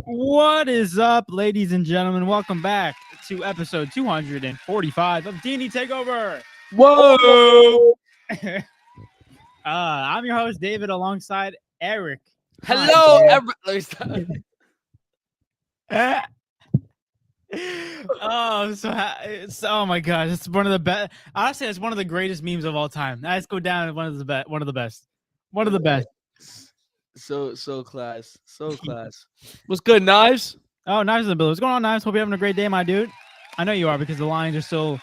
What is up, ladies and gentlemen? Welcome back to episode 245 of D&E TAKEOVER. Whoa! I'm your host, David, alongside Eric. Hello, everybody. Oh my gosh, it's one of the best. Honestly, it's one of the greatest memes of all time. Let's go down as one of the best. One of the best. So class. What's good, Knives? Oh, Knives in the building. What's going on, Knives? Hope you're having a great day, my dude. I know you are, because the Lions are still.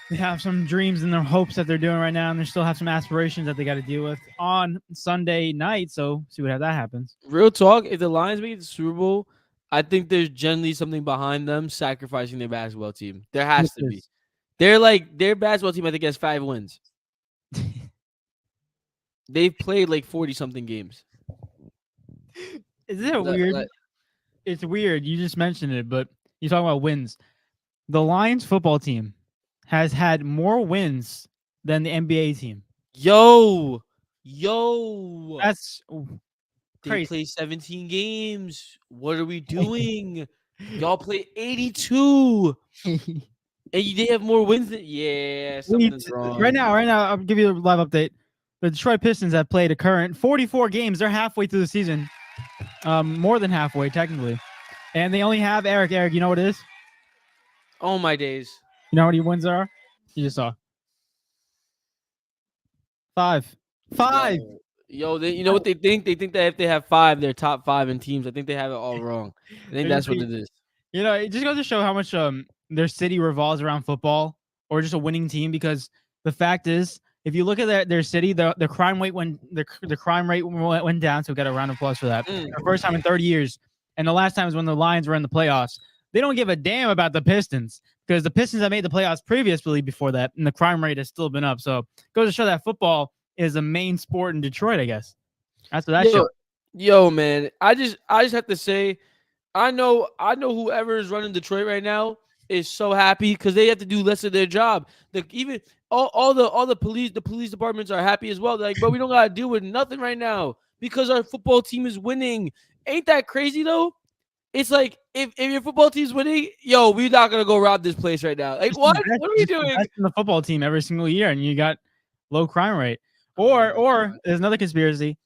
They have some dreams and their hopes that they're doing right now, and they still have some aspirations that they got to deal with on Sunday night. So see what that happens. Real talk, if the Lions make the Super Bowl, I think there's generally something behind them sacrificing their basketball team. There has to be. Their basketball team, I think, has 5 wins. They've played like 40-something games. Isn't it weird? It's weird. You just mentioned it, but you talk about wins. The Lions football team has had more wins than the NBA team. Yo. That's They crazy. play 17 games. What are we doing? Y'all play 82. And they have more wins than something's wrong. Right now, I'll give you a live update. The Detroit Pistons have played a current 44 games. They're halfway through the season. More than halfway, technically. And they only have Eric. Eric, you know what it is? Oh, my days. You know how many wins there are? You just saw. 5. Yo, you know what they think? They think that if they have 5, they're top 5 in teams. I think they have it all wrong. I think that's what it is. You know, it just goes to show how much their city revolves around football or just a winning team. Because the fact is, if you look at their city, the crime rate went down. So we got a round of applause for that. The first time in 30 years, and the last time was when the Lions were in the playoffs. They don't give a damn about the Pistons, because the Pistons have made the playoffs previously before that, and the crime rate has still been up. So it goes to show that football is a main sport in Detroit, I guess. That's what that shows. Yo, man, I just have to say, I know whoever is running Detroit right now is so happy because they have to do less of their job. Even all the police departments are happy as well. They're like, bro, we don't gotta deal with nothing right now because our football team is winning. Ain't that crazy though? It's like if your football team's winning, yo, we're not gonna go rob this place right now. Like, what? What are we doing? That's in the football team every single year, and you got low crime rate. Or there's another conspiracy.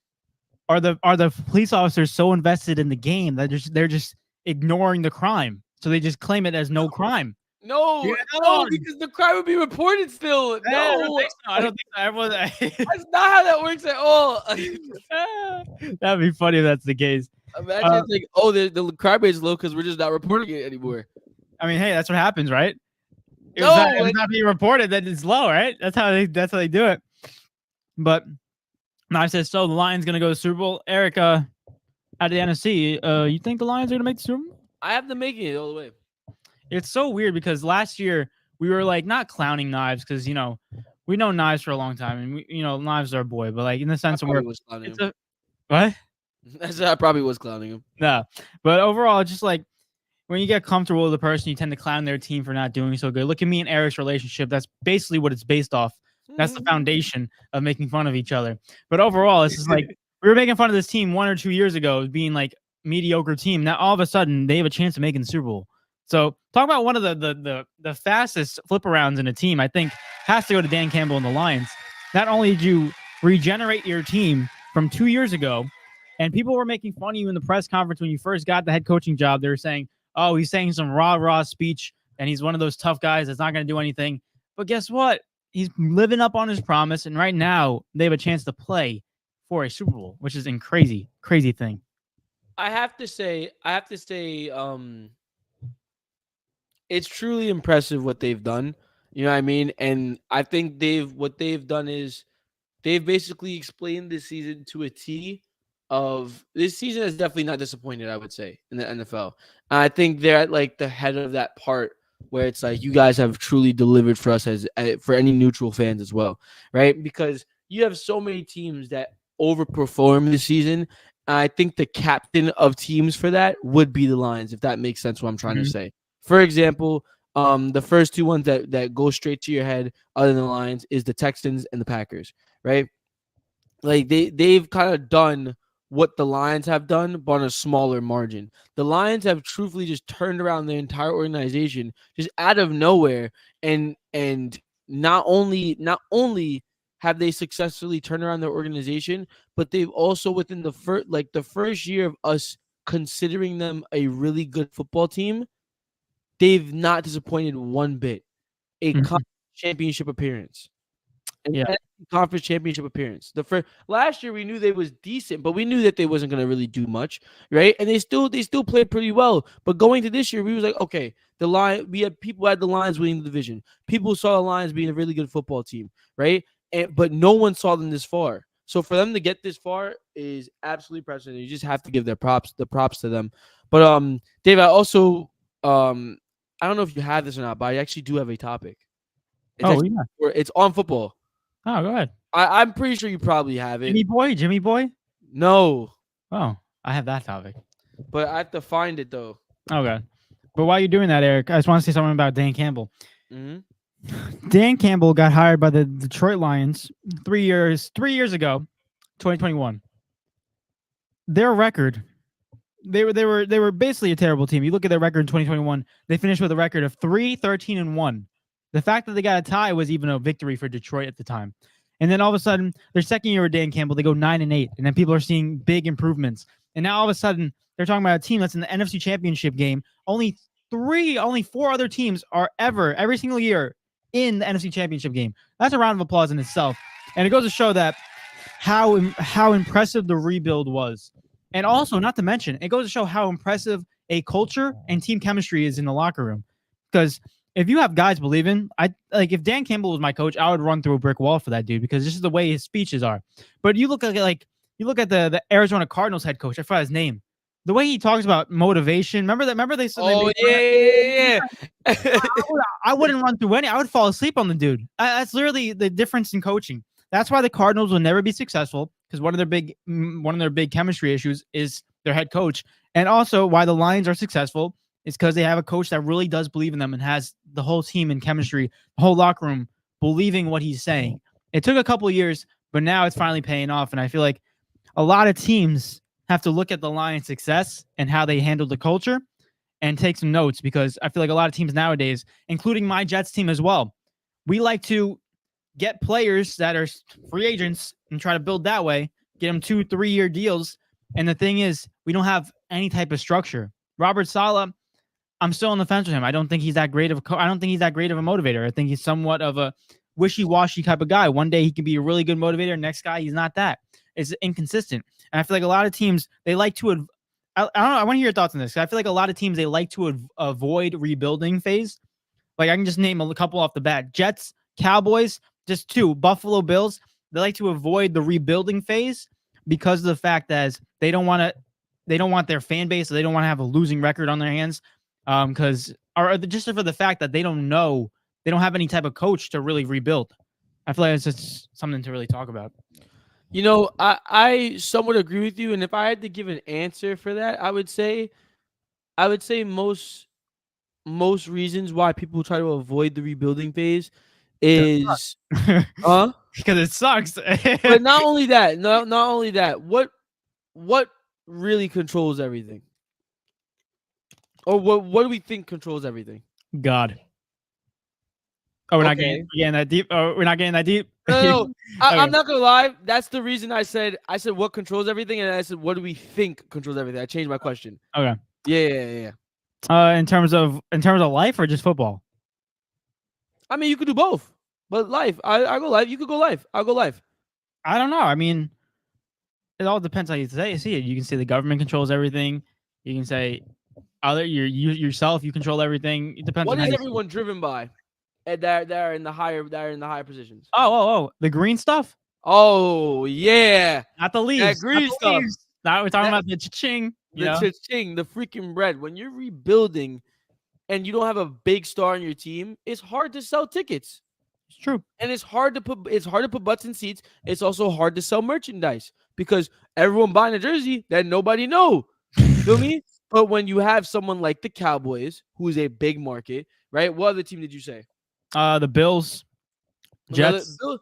Are the police officers so invested in the game that they're just ignoring the crime, so they just claim it as no crime? No, because the crime would be reported still. No, I don't think so. That's not how that works at all. That'd be funny if that's the case. Imagine it's like, the crime rate is low because we're just not reporting it anymore. I mean, hey, that's what happens, right? If No, it's not being reported, then it's low, right? That's how they do it. But I said, so the Lions gonna go to the Super Bowl. Eric, out of the NFC, you think the Lions are gonna make the Super Bowl? I have them making it all the way. It's so weird because last year we were like not clowning Knives because we know Knives for a long time, and Knives are a boy, but like in the sense of where what? I probably was clowning him. No, but overall, it's just like when you get comfortable with a person, you tend to clown their team for not doing so good. Look at me and Eric's relationship. That's basically what it's based off. That's the foundation of making fun of each other. But overall, it's just like we were making fun of this team 1 or 2 years ago being like mediocre team. Now all of a sudden they have a chance of making the Super Bowl. So talk about one of the fastest flip arounds in a team, I think has to go to Dan Campbell and the Lions. Not only did you regenerate your team from 2 years ago, and people were making fun of you in the press conference when you first got the head coaching job. They were saying, oh, he's saying some rah speech and he's one of those tough guys that's not going to do anything. But guess what? He's living up on his promise, and right now they have a chance to play for a Super Bowl, which is a crazy thing. I have to say, it's truly impressive what they've done. You know what I mean? And I think what they've done is they've basically explained this season to a T of this season has definitely not disappointed, I would say, in the NFL. I think they're at like the head of that part where it's like you guys have truly delivered for us as for any neutral fans as well, right? Because you have so many teams that overperform this season. I think the captain of teams for that would be the Lions, if that makes sense what I'm trying to say. For example, the first two ones that go straight to your head other than the Lions is the Texans and the Packers, right? Like they've kind of done what the Lions have done, but on a smaller margin. The Lions have truthfully just turned around their entire organization just out of nowhere, and not only have they successfully turned around their organization, but they've also within the first year of us considering them a really good football team, they've not disappointed one bit. A conference championship appearance. An Yeah. NFC conference championship appearance. The first last year we knew they was decent, but we knew that they wasn't gonna really do much, right? And they still played pretty well. But going to this year, we was like, okay, the line we had people had the Lions winning the division. People saw the Lions being a really good football team, right? But no one saw them this far. So for them to get this far is absolutely impressive. You just have to give the props to them. But Dave, I also I don't know if you have this or not, but I actually do have a topic. It's on football. Oh, go ahead. I'm pretty sure you probably have it. Jimmy Boy? No. Oh, I have that topic. But I have to find it though. Okay. But while you're doing that, Eric, I just want to say something about Dan Campbell. Mm-hmm. Dan Campbell got hired by the Detroit Lions 3 years ago, 2021. Their record, they were basically a terrible team. You look at their record in 2021, they finished with a record of 3-13-1. The fact that they got a tie was even a victory for Detroit at the time. And then all of a sudden, their second year with Dan Campbell, they go 9-8, and then people are seeing big improvements. And now all of a sudden, they're talking about a team that's in the NFC Championship game. Only four other teams are every single year in the NFC Championship game. That's a round of applause in itself. And it goes to show that how impressive the rebuild was. And also, not to mention, it goes to show how impressive a culture and team chemistry is in the locker room. Because if you have guys believing, if Dan Campbell was my coach, I would run through a brick wall for that dude because this is the way his speeches are. But you look at the Arizona Cardinals head coach. I forgot his name. The way he talks about motivation. Remember they said. Oh yeah. I wouldn't run through any. I would fall asleep on the dude. That's literally the difference in coaching. That's why the Cardinals will never be successful because one of their big chemistry issues is their head coach, and also why the Lions are successful is because they have a coach that really does believe in them and has the whole team in chemistry, the whole locker room believing what he's saying. It took a couple of years, but now it's finally paying off, and I feel like a lot of teams have to look at the Lions' success and how they handled the culture and take some notes because I feel like a lot of teams nowadays, including my Jets team as well, we like to get players that are free agents and try to build that way, get them 2-3 year deals. And the thing is, we don't have any type of structure. Robert Saleh, I'm still on the fence with him. I don't think he's that great of a I don't think he's that great of a motivator. I think he's somewhat of a wishy-washy type of guy. One day he can be a really good motivator. Next guy, he's not that. It's inconsistent. And I feel like a lot of teams, they like to, I don't know. I want to hear your thoughts on this. I feel like a lot of teams, they like to avoid rebuilding phase. Like I can just name a couple off the bat. Jets, Cowboys, just two. Buffalo Bills, they like to avoid the rebuilding phase because of the fact that they don't want their fan base, so they don't want to have a losing record on their hands. Or just for the fact that they don't have any type of coach to really rebuild. I feel like it's just something to really talk about. You know, I somewhat agree with you, and if I had to give an answer for that, I would say most reasons why people try to avoid the rebuilding phase is because it sucks. But not only that, what really controls everything? Or what do we think controls everything? God. Oh, we're not getting that deep. Oh, we're not getting that deep. No. I'm not gonna lie. That's the reason I said what controls everything, and I said what do we think controls everything. I changed my question. Okay. Yeah. In terms of life or just football? I mean, you could do both, but life. I go life. You could go life. I'll go life. I don't know. I mean, it all depends how you see it. You can say the government controls everything. You can say yourself. You control everything. It depends. What is everyone driven by? And that are in the higher positions. Oh, the green stuff. Oh yeah, not the leaves. That green stuff. Now we're talking That- about the cha-ching. You The know, cha-ching, the freaking bread. When you're rebuilding and you don't have a big star on your team, it's hard to sell tickets. it's true. And it's hard to put butts in seats. It's also hard to sell merchandise because everyone buying a jersey that nobody know. Feel me? But when you have someone like the Cowboys, who is a big market, right? What other team did you say? The Bills, Another Jets. Bill.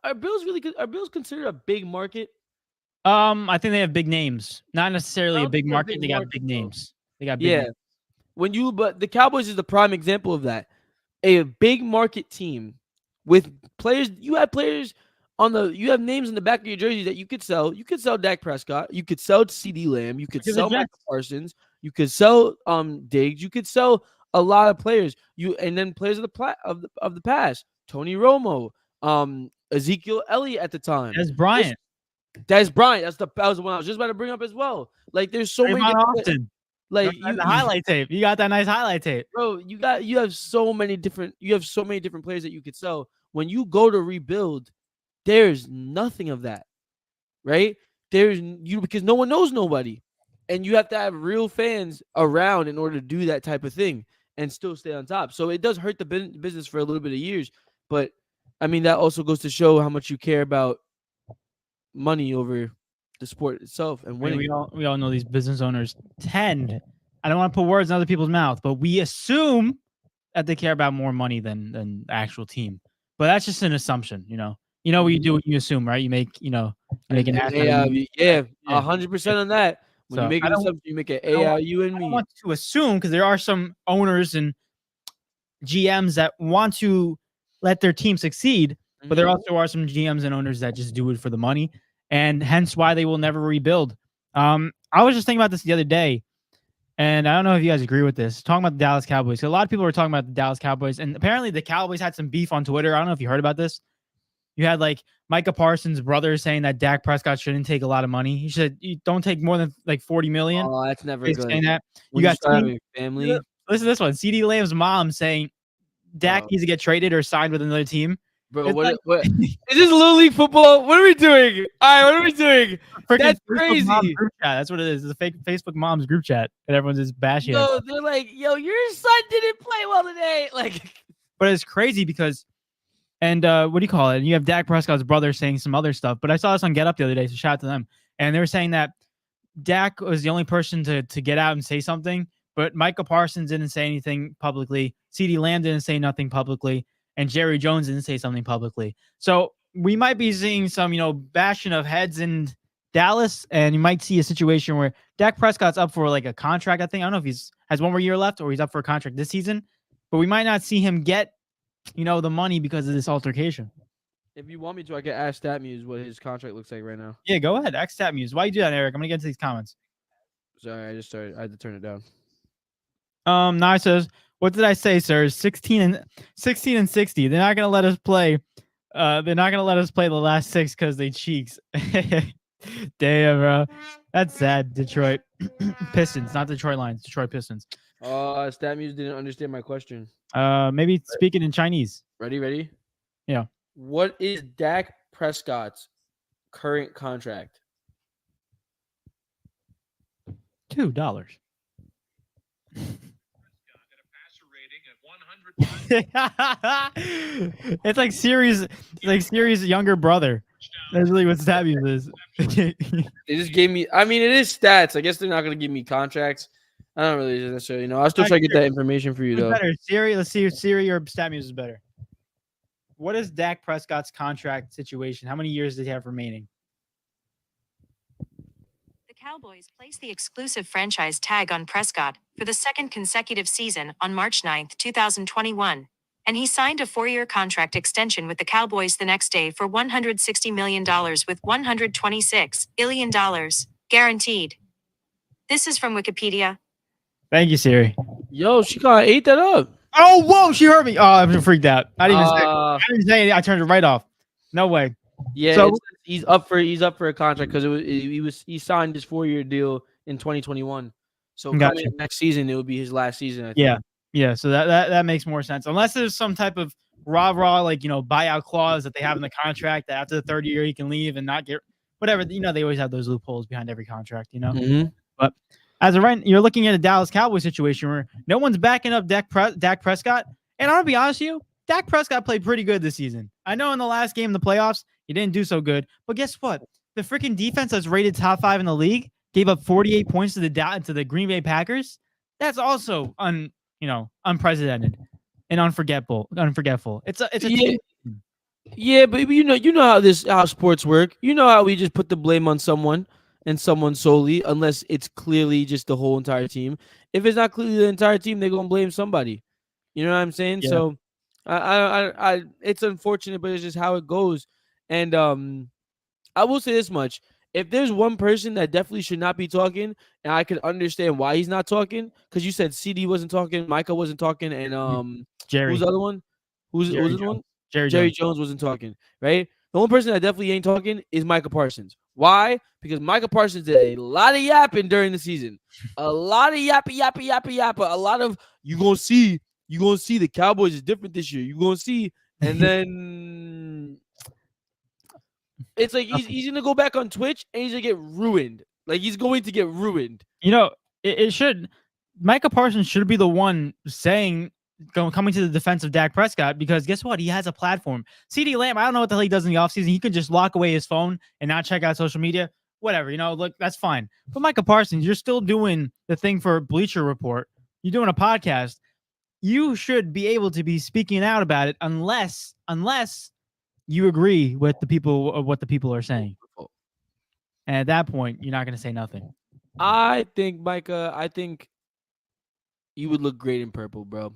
Are Bills really good? Are Bills considered a big market? I think they have big names. Not I necessarily a don't think big they're a market. big They got market big though. names. They got big Yeah. names. But the Cowboys is the prime example of that. A big market team with players. You have names in the back of your jersey that you could sell. You could sell Dak Prescott. You could sell CD Lamb. You could Look at the sell Micah Jets. Parsons. You could sell Diggs. You could sell a lot of players. And then players of the past. Tony Romo, Ezekiel Elliott at the time. Des Bryant. That's Bryant. That was the one I was just about to bring up as well. Like there's so many Trayvon different Austin. like The highlight tape. You got that nice highlight tape. bro, you have so many different players that you could sell. When you go to rebuild, there's nothing of that. Right? Because no one knows nobody. And you have to have real fans around in order to do that type of thing and still stay on top. So it does hurt the business for a little bit of years, but I mean that also goes to show how much you care about money over the sport itself and I mean, winning. we all know these business owners tend. I don't want to put words in other people's mouth, but we assume that they care about more money than the actual team. But that's just an assumption, you know. You know what you do when you assume, right? You make an ass out of me. Yeah, Yeah. 100% on that. When So, you make I an don't- assumption, you make an I don't A want- out you and I don't me. want to assume because there are some owners and GMs that want to let their team succeed, but there Mhm. also are some GMs and owners that just do it for the money, and hence why they will never rebuild. I was just thinking about this the other day, and I don't know if you guys agree with this. Talking about the Dallas Cowboys, 'cause a lot of people were talking about the Dallas Cowboys, and apparently the Cowboys had some beef on Twitter. I don't know if you heard about this. You had like Micah Parsons' brother saying that Dak Prescott shouldn't take a lot of money. He should don't take more than like 40 million. Oh, that's never He's good. saying that. When You you got start CD having family, listen to this one. CD Lamb's mom saying Dak Bro. needs to get traded or signed with another team. bro. It's like- What is this Little League football? What are we doing? All right, what are we doing? Freaking That's Facebook mom's crazy. group chat. That's what it is. It's a fake Facebook mom's group chat, and everyone's just bashing it. Yo, they're like, yo, your son didn't play well today. Like, But it's crazy because, and what do you call it? And you have Dak Prescott's brother saying some other stuff. But I saw this on Get Up the other day, so shout out to them. And they were saying that Dak was the only person to get out and say something, but Micah Parsons didn't say anything publicly. CeeDee Lamb didn't say nothing publicly, and Jerry Jones didn't say something publicly. So we might be seeing some, bashing of heads in Dallas, and you might see a situation where Dak Prescott's up for like a contract. I think I don't know if has one more year left or he's up for a contract this season, but we might not see him get, the money because of this altercation. if you want me to, I can ask StatMuse what his contract looks like right now. Yeah, go ahead. Ask StatMuse. Why you do that, Eric? I'm gonna get into these comments. Sorry, I just started. I had to turn it down. Now it says, what did I say, sir? 16 and 60. They're not gonna let us play. They're not gonna let us play the last 6 because they cheeks. Damn, bro. That's sad. Detroit Pistons, not Detroit Lions. Detroit Pistons. StatMuse didn't understand my question. Maybe speak it in Chinese. Ready? Yeah. What is Dak Prescott's current contract? $2. It's like Siri's younger brother. That's really what StatMuse is. They just gave me. I mean, it is stats. I guess they're not gonna give me contracts. I don't really necessarily know. I'll still try to get that information for you Who's though. better, Siri? Let's see if Siri or StatMuse is better. What is Dak Prescott's contract situation? How many years does he have remaining? The Cowboys placed the exclusive franchise tag on Prescott for the second consecutive season on March 9, 2021, and he signed a 4-year contract extension with the Cowboys the next day for $160 million with $126 billion guaranteed. This is from Wikipedia. Thank you, Siri. Yo, she kind of ate that up. Oh, whoa, she heard me. Oh, I'm freaked out. I didn't even say it. I turned it right off. No way. Yeah, So- he's up for a contract because he signed his 4-year deal in 2021. So Gotcha. coming next season, it will be his last season. I think. Yeah. Yeah, so that makes more sense. Unless there's some type of rah-rah, like, buyout clause that they have in the contract that after the third year he can leave and not get whatever. They always have those loopholes behind every contract. Mm-hmm. But as of right, you're looking at a Dallas Cowboys situation where no one's backing up Dak Prescott. And I'm gonna be honest with you, Dak Prescott played pretty good this season. I know in the last game in the playoffs, he didn't do so good. But guess what? The freaking defense that's rated top 5 in the league gave up 48 points to the Green Bay Packers. That's also unprecedented and unforgettable. It's a team. Yeah, but you know how sports work. You know how we just put the blame on someone and someone solely, unless it's clearly just the whole entire team. If it's not clearly the entire team, they're gonna blame somebody. You know what I'm saying? Yeah. So, I it's unfortunate, but it's just how it goes. And I will say this much: if there's one person that definitely should not be talking, and I can understand why he's not talking, because you said CD wasn't talking, Micah wasn't talking, and Jerry. who's the other one? Who's the other one? Jerry Jones wasn't talking, right? The only person that definitely ain't talking is Micah Parsons. Why? Because Micah Parsons did a lot of yapping during the season. A lot of yappa. A lot of you gonna see the Cowboys is different this year. You gonna see, and then it's like he's gonna go back on Twitch and he's gonna get ruined. Like he's going to get ruined. It should. Micah Parsons should be the one coming to the defense of Dak Prescott, because guess what? He has a platform. CeeDee Lamb, I don't know what the hell he does in the offseason. He could just lock away his phone and not check out social media. Whatever, look, that's fine. But Micah Parsons, you're still doing the thing for Bleacher Report. You're doing a podcast. You should be able to be speaking out about it unless you agree with what the people are saying. And at that point, you're not going to say nothing. I think, Micah, you would look great in purple, bro.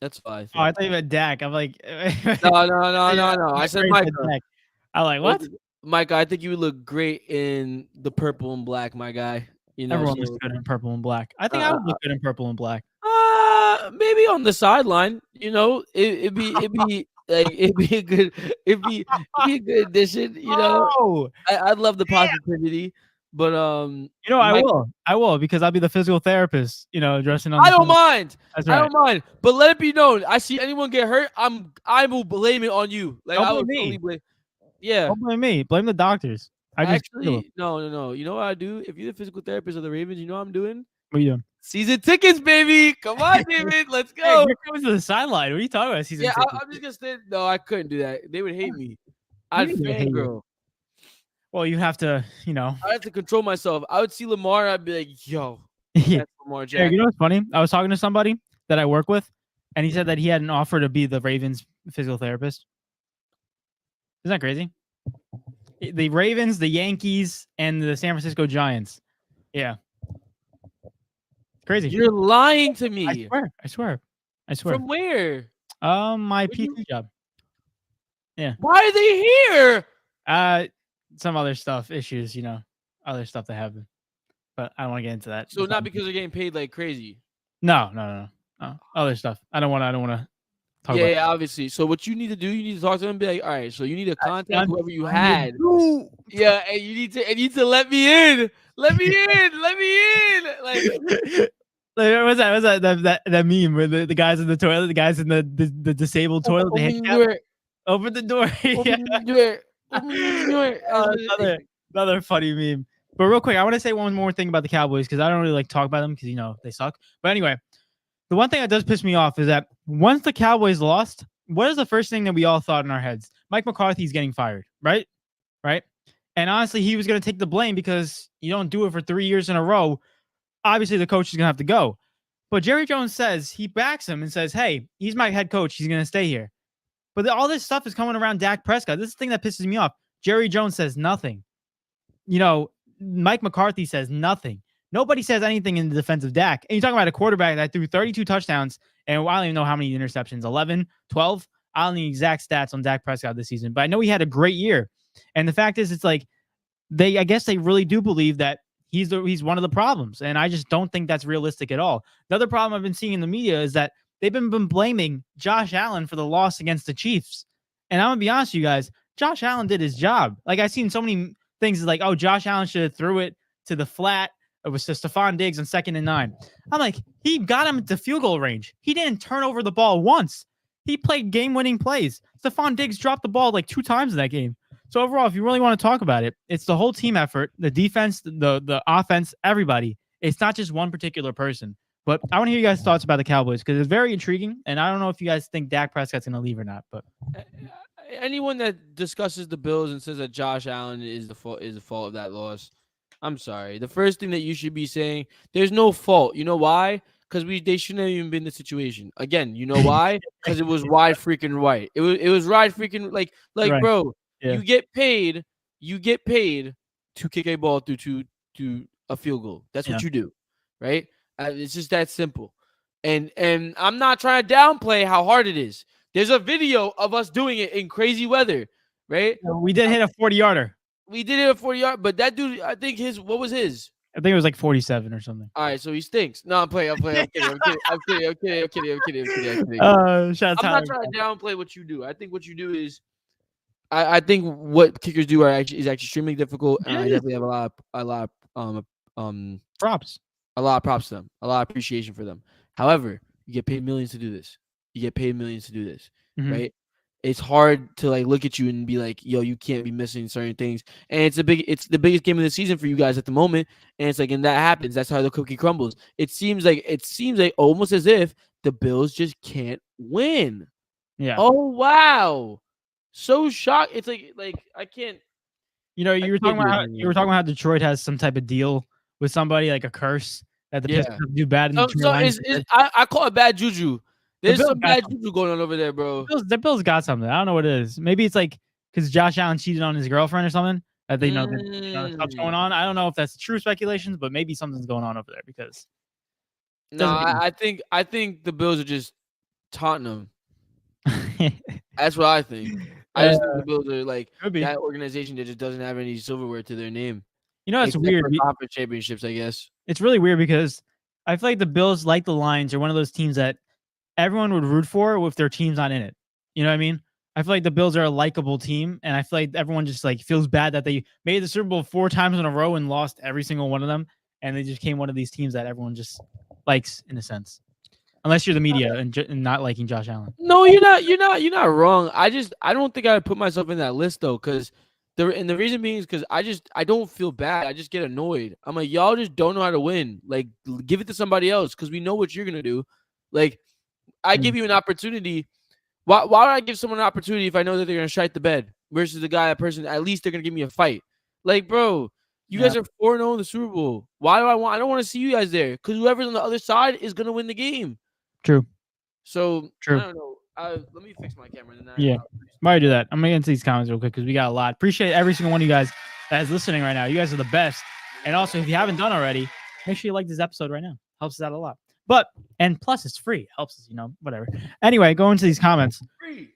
That's what I think. Oh, I thought you meant Dak. I'm like, no. I said Micah. I'm like, what? Micah, I think you would look great in the purple and black, my guy. Everyone looks good in purple and black. I think I would look good in purple and black. Maybe on the sideline. It'd be like it'd be a good addition. I'd love the positivity. But I will because I'll be the physical therapist, dressing on. I don't mind. That's right. I don't mind. But let it be known, I see anyone get hurt, I will blame it on you. Like don't I will blame totally me. blame. Yeah. Don't blame me. Blame the doctors. No. You know what I do? If you're the physical therapist of the Ravens, you know what I'm doing? What are you doing? Season tickets, baby. Come on, David. Let's go. Hey, you're coming to the sideline. What are you talking about? Season tickets? I'm just gonna say no. I couldn't do that. They would hate me. I'd fangirl. Well, you have to, I have to control myself. I would see Lamar. I'd be like, "Yo, yeah. that's Lamar Jackson." You know what's funny? I was talking to somebody that I work with, and he said that he had an offer to be the Ravens physical therapist. Isn't that crazy? The Ravens, the Yankees, and the San Francisco Giants. Yeah, crazy. You're lying to me. I swear. From where? My PT job. Yeah. Why are they here? Some other stuff, issues, other stuff that happen. But I don't want to get into that. So not because they're getting paid like crazy. No. Other stuff. I don't want to talk about. Yeah, obviously. So what you need to do, you need to talk to them and be like, all right, so you need to contact whoever you had. Yeah, and you need to let me in. Let me in. Like what's that meme where the guys in the toilet, the guys in the disabled toilet, open the door. Another funny meme. But real quick, I want to say one more thing about the Cowboys because I don't really talk about them because they suck. But anyway, the one thing that does piss me off is that once the Cowboys lost, what is the first thing that we all thought in our heads? Mike McCarthy's getting fired, right? And honestly, he was going to take the blame because you don't do it for 3 years in a row. Obviously, the coach is going to have to go. But Jerry Jones says he backs him and says, hey, he's my head coach. He's going to stay here. But all this stuff is coming around Dak Prescott. This is the thing that pisses me off. Jerry Jones says nothing. Mike McCarthy says nothing. Nobody says anything in the defense of Dak. And you're talking about a quarterback that threw 32 touchdowns, and I don't even know how many interceptions, 11, 12? I don't know the exact stats on Dak Prescott this season, but I know he had a great year. And the fact is, it's like, I guess they really do believe that he's one of the problems. And I just don't think that's realistic at all. The other problem I've been seeing in the media is that they've been blaming Josh Allen for the loss against the Chiefs. And I'm going to be honest with you guys, Josh Allen did his job. Like, I've seen so many things like, oh, Josh Allen should have threw it to the flat. It was to Stephon Diggs on 2nd and 9. I'm like, he got him into field goal range. He didn't turn over the ball once. He played game-winning plays. Stephon Diggs dropped the ball like 2 times in that game. So overall, if you really want to talk about it, it's the whole team effort, the defense, the offense, everybody. It's not just one particular person. But I want to hear you guys' thoughts about the Cowboys because it's very intriguing, and I don't know if you guys think Dak Prescott's going to leave or not. But anyone that discusses the Bills and says that Josh Allen is the fault of that loss, I'm sorry. The first thing that you should be saying, there's no fault. You know why? Because they shouldn't have even been in the situation. Again, you know why? Because it was wide freaking right. It was wide freaking like Right. bro. Yeah. You get paid to kick a ball through to a field goal. That's what you do, right? It's just that simple. And I'm not trying to downplay how hard it is. There's a video of us doing it in crazy weather, right? We did hit a 40-yarder. We did it at 40-yard, but that dude, I think what was his? I think it was like 47 or something. All right, so he stinks. No, I'm kidding. I'm kidding. I'm kidding. I'm not trying to downplay what you do. I think what you do is, I think what kickers do is actually extremely difficult, and I definitely have a lot of props. A lot of props to them, a lot of appreciation for them. However, you get paid millions to do this. Right? It's hard to like look at you and be like, yo, you can't be missing certain things. And it's the biggest game of the season for you guys at the moment. And it's like, and that happens. That's how the cookie crumbles. It seems like almost as if the Bills just can't win. Yeah. Oh wow. So shocked. It's like I can't. You know, you were talking about how Detroit has some type of deal with somebody, like a curse that the Pistons do bad. I call it bad juju. There's some bad juju going on over there, bro. The Bills got something. I don't know what it is. Maybe it's like because Josh Allen cheated on his girlfriend or something. That they know that stuff's going on. I don't know if that's true speculations, but maybe something's going on over there because. No, I think the Bills are just taunting them. That's what I think. I just think the Bills are like that organization that just doesn't have any silverware to their name. You know, it's weird. Conference championships, I guess. It's really weird because I feel like the Bills, like the Lions, are one of those teams that everyone would root for if their team's not in it. You know what I mean? I feel like the Bills are a likable team, and I feel like everyone just like feels bad that they made the Super Bowl 4 times in a row and lost every single one of them, and they just became one of these teams that everyone just likes in a sense. Unless you're the media and not liking Josh Allen. No, you're not wrong. I don't think I would put myself in that list though, because the reason being is because I don't feel bad. I just get annoyed. I'm like, y'all just don't know how to win. Like, give it to somebody else because we know what you're gonna do. Like, I give you an opportunity. Why would I give someone an opportunity if I know that they're gonna shite the bed versus at least they're gonna give me a fight? Like, bro, you guys are 4-0 in the Super Bowl. Why do I don't want to see you guys there? Because whoever's on the other side is gonna win the game. True. So True. I don't know. Let me fix my camera. Might do that. I'm gonna get into these comments real quick because we got a lot. Appreciate every single one of you guys that is listening right now. You guys are the best. And also, if you haven't done already, make sure you like this episode right now. Helps us out a lot. And plus it's free. Helps us, whatever. Anyway, go into these comments. Free.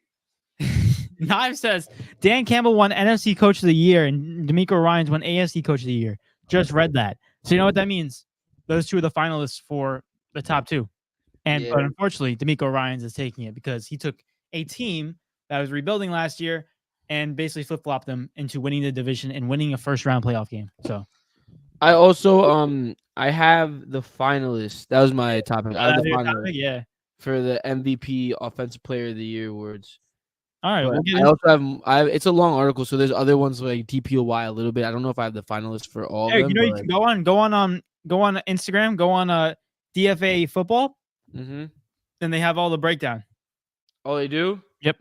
Knives says Dan Campbell won NFC Coach of the Year and D'Amico Ryans won AFC Coach of the Year. Just read that. So you know what that means? Those two are the finalists for the top two. But unfortunately, D'Amico Ryans is taking it because he took a team that was rebuilding last year and basically flip-flopped them into winning the division and winning a first-round playoff game. So I also I have the finalists. That was my topic. I have the finalists for the MVP Offensive Player of the Year awards. All right. I also have it's a long article, so there's other ones like DPOY a little bit. I don't know if I have the finalists for all of them. You can go on Instagram, go on DFA football. Mm-hmm. Then they have all the breakdown. Oh, they do? Yep.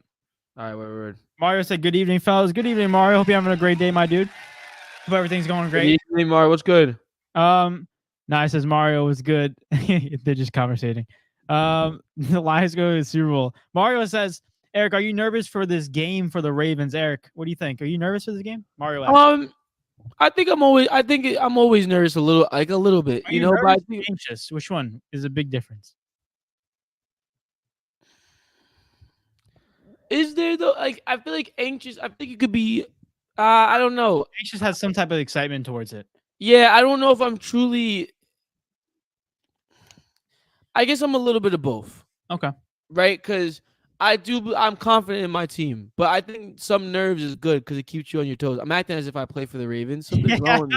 All right, word. Mario said, "Good evening, fellas. Good evening, Mario. Hope you're having a great day, my dude. Hope everything's going great." Good evening, Mario. What's good? It says Mario was good. They're just conversating. The Lions go to the Super Bowl. Mario says, Eric, are you nervous for this game for the Ravens? Eric, what do you think? Are you nervous for this game? Mario asks. I think I'm always nervous a little bit. Are you nervous or anxious? Which one is a big difference? Is there though? Like, I feel like anxious. I think it could be. I don't know. Anxious has some type of excitement towards it. Yeah, I don't know if I'm truly. I guess I'm a little bit of both. Okay. Right, because I'm confident in my team, but I think some nerves is good because it keeps you on your toes. I'm acting as if I play for the Ravens. Something's wrong with me.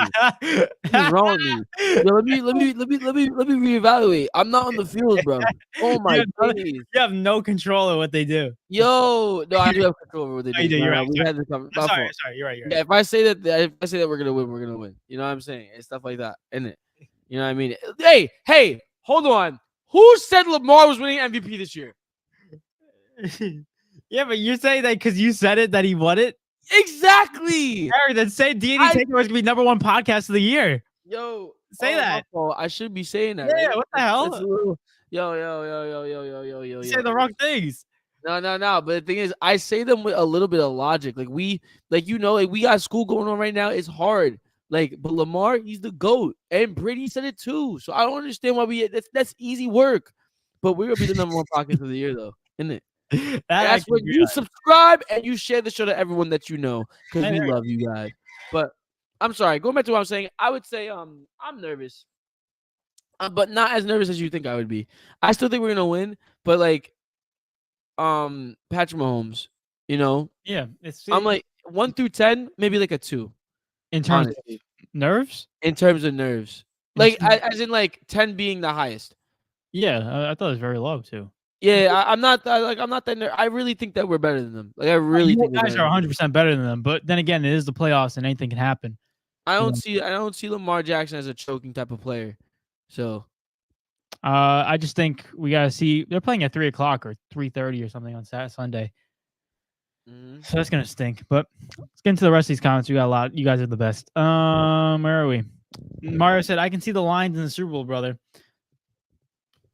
Something's wrong with me. Yo, let me reevaluate. I'm not on the field, bro. Oh my days. You have no control of what they do. Yo, no, I do have control over what they No, you do. do. You're Nah, right. we've had this conversation. Sorry. You're right. Yeah, if I say that we're gonna win, we're gonna win. You know what I'm saying? And stuff like that, isn't it? You know what I mean? Hey, hold on. Who said Lamar was winning MVP this year? Yeah, but you're saying that because you said it that he won it? Exactly. Harry, then say D&E TAKEOVER is gonna be #1 podcast of the year. Yo, Say that. I should be saying that. Yeah, right? what the hell? That's a little, yo. You say the wrong things. No. But the thing is, I say them with a little bit of logic. Like we got school going on right now. It's hard. Like, but Lamar, he's the GOAT. And Brady said it too. So I don't understand why that's easy work. But we're gonna be the #1 podcast of the year, though, isn't it? That's when you subscribe and you share the show to everyone that you know, because we love you guys. But I'm sorry, going back to what I'm saying, I would say I'm nervous, but not as nervous as you think I would be. I still think we're gonna win, but like Patrick Mahomes, you know, Yeah, I'm like 1 through 10, maybe like a 2 in terms of nerves. In terms of nerves, like as in like 10 being the highest. Yeah, I thought it was very low too. Yeah, I'm not that. I really think that we're better than them. Like I really think you guys are 100% better than them. But then again, it is the playoffs and anything can happen. I don't see Lamar Jackson as a choking type of player. So, I just think we gotta see. They're playing at 3:00 or 3:30 or something on Sunday. So that's gonna stink. But let's get into the rest of these comments. We got a lot. You guys are the best. Where are we? Mario said, "I can see the Lions in the Super Bowl, brother."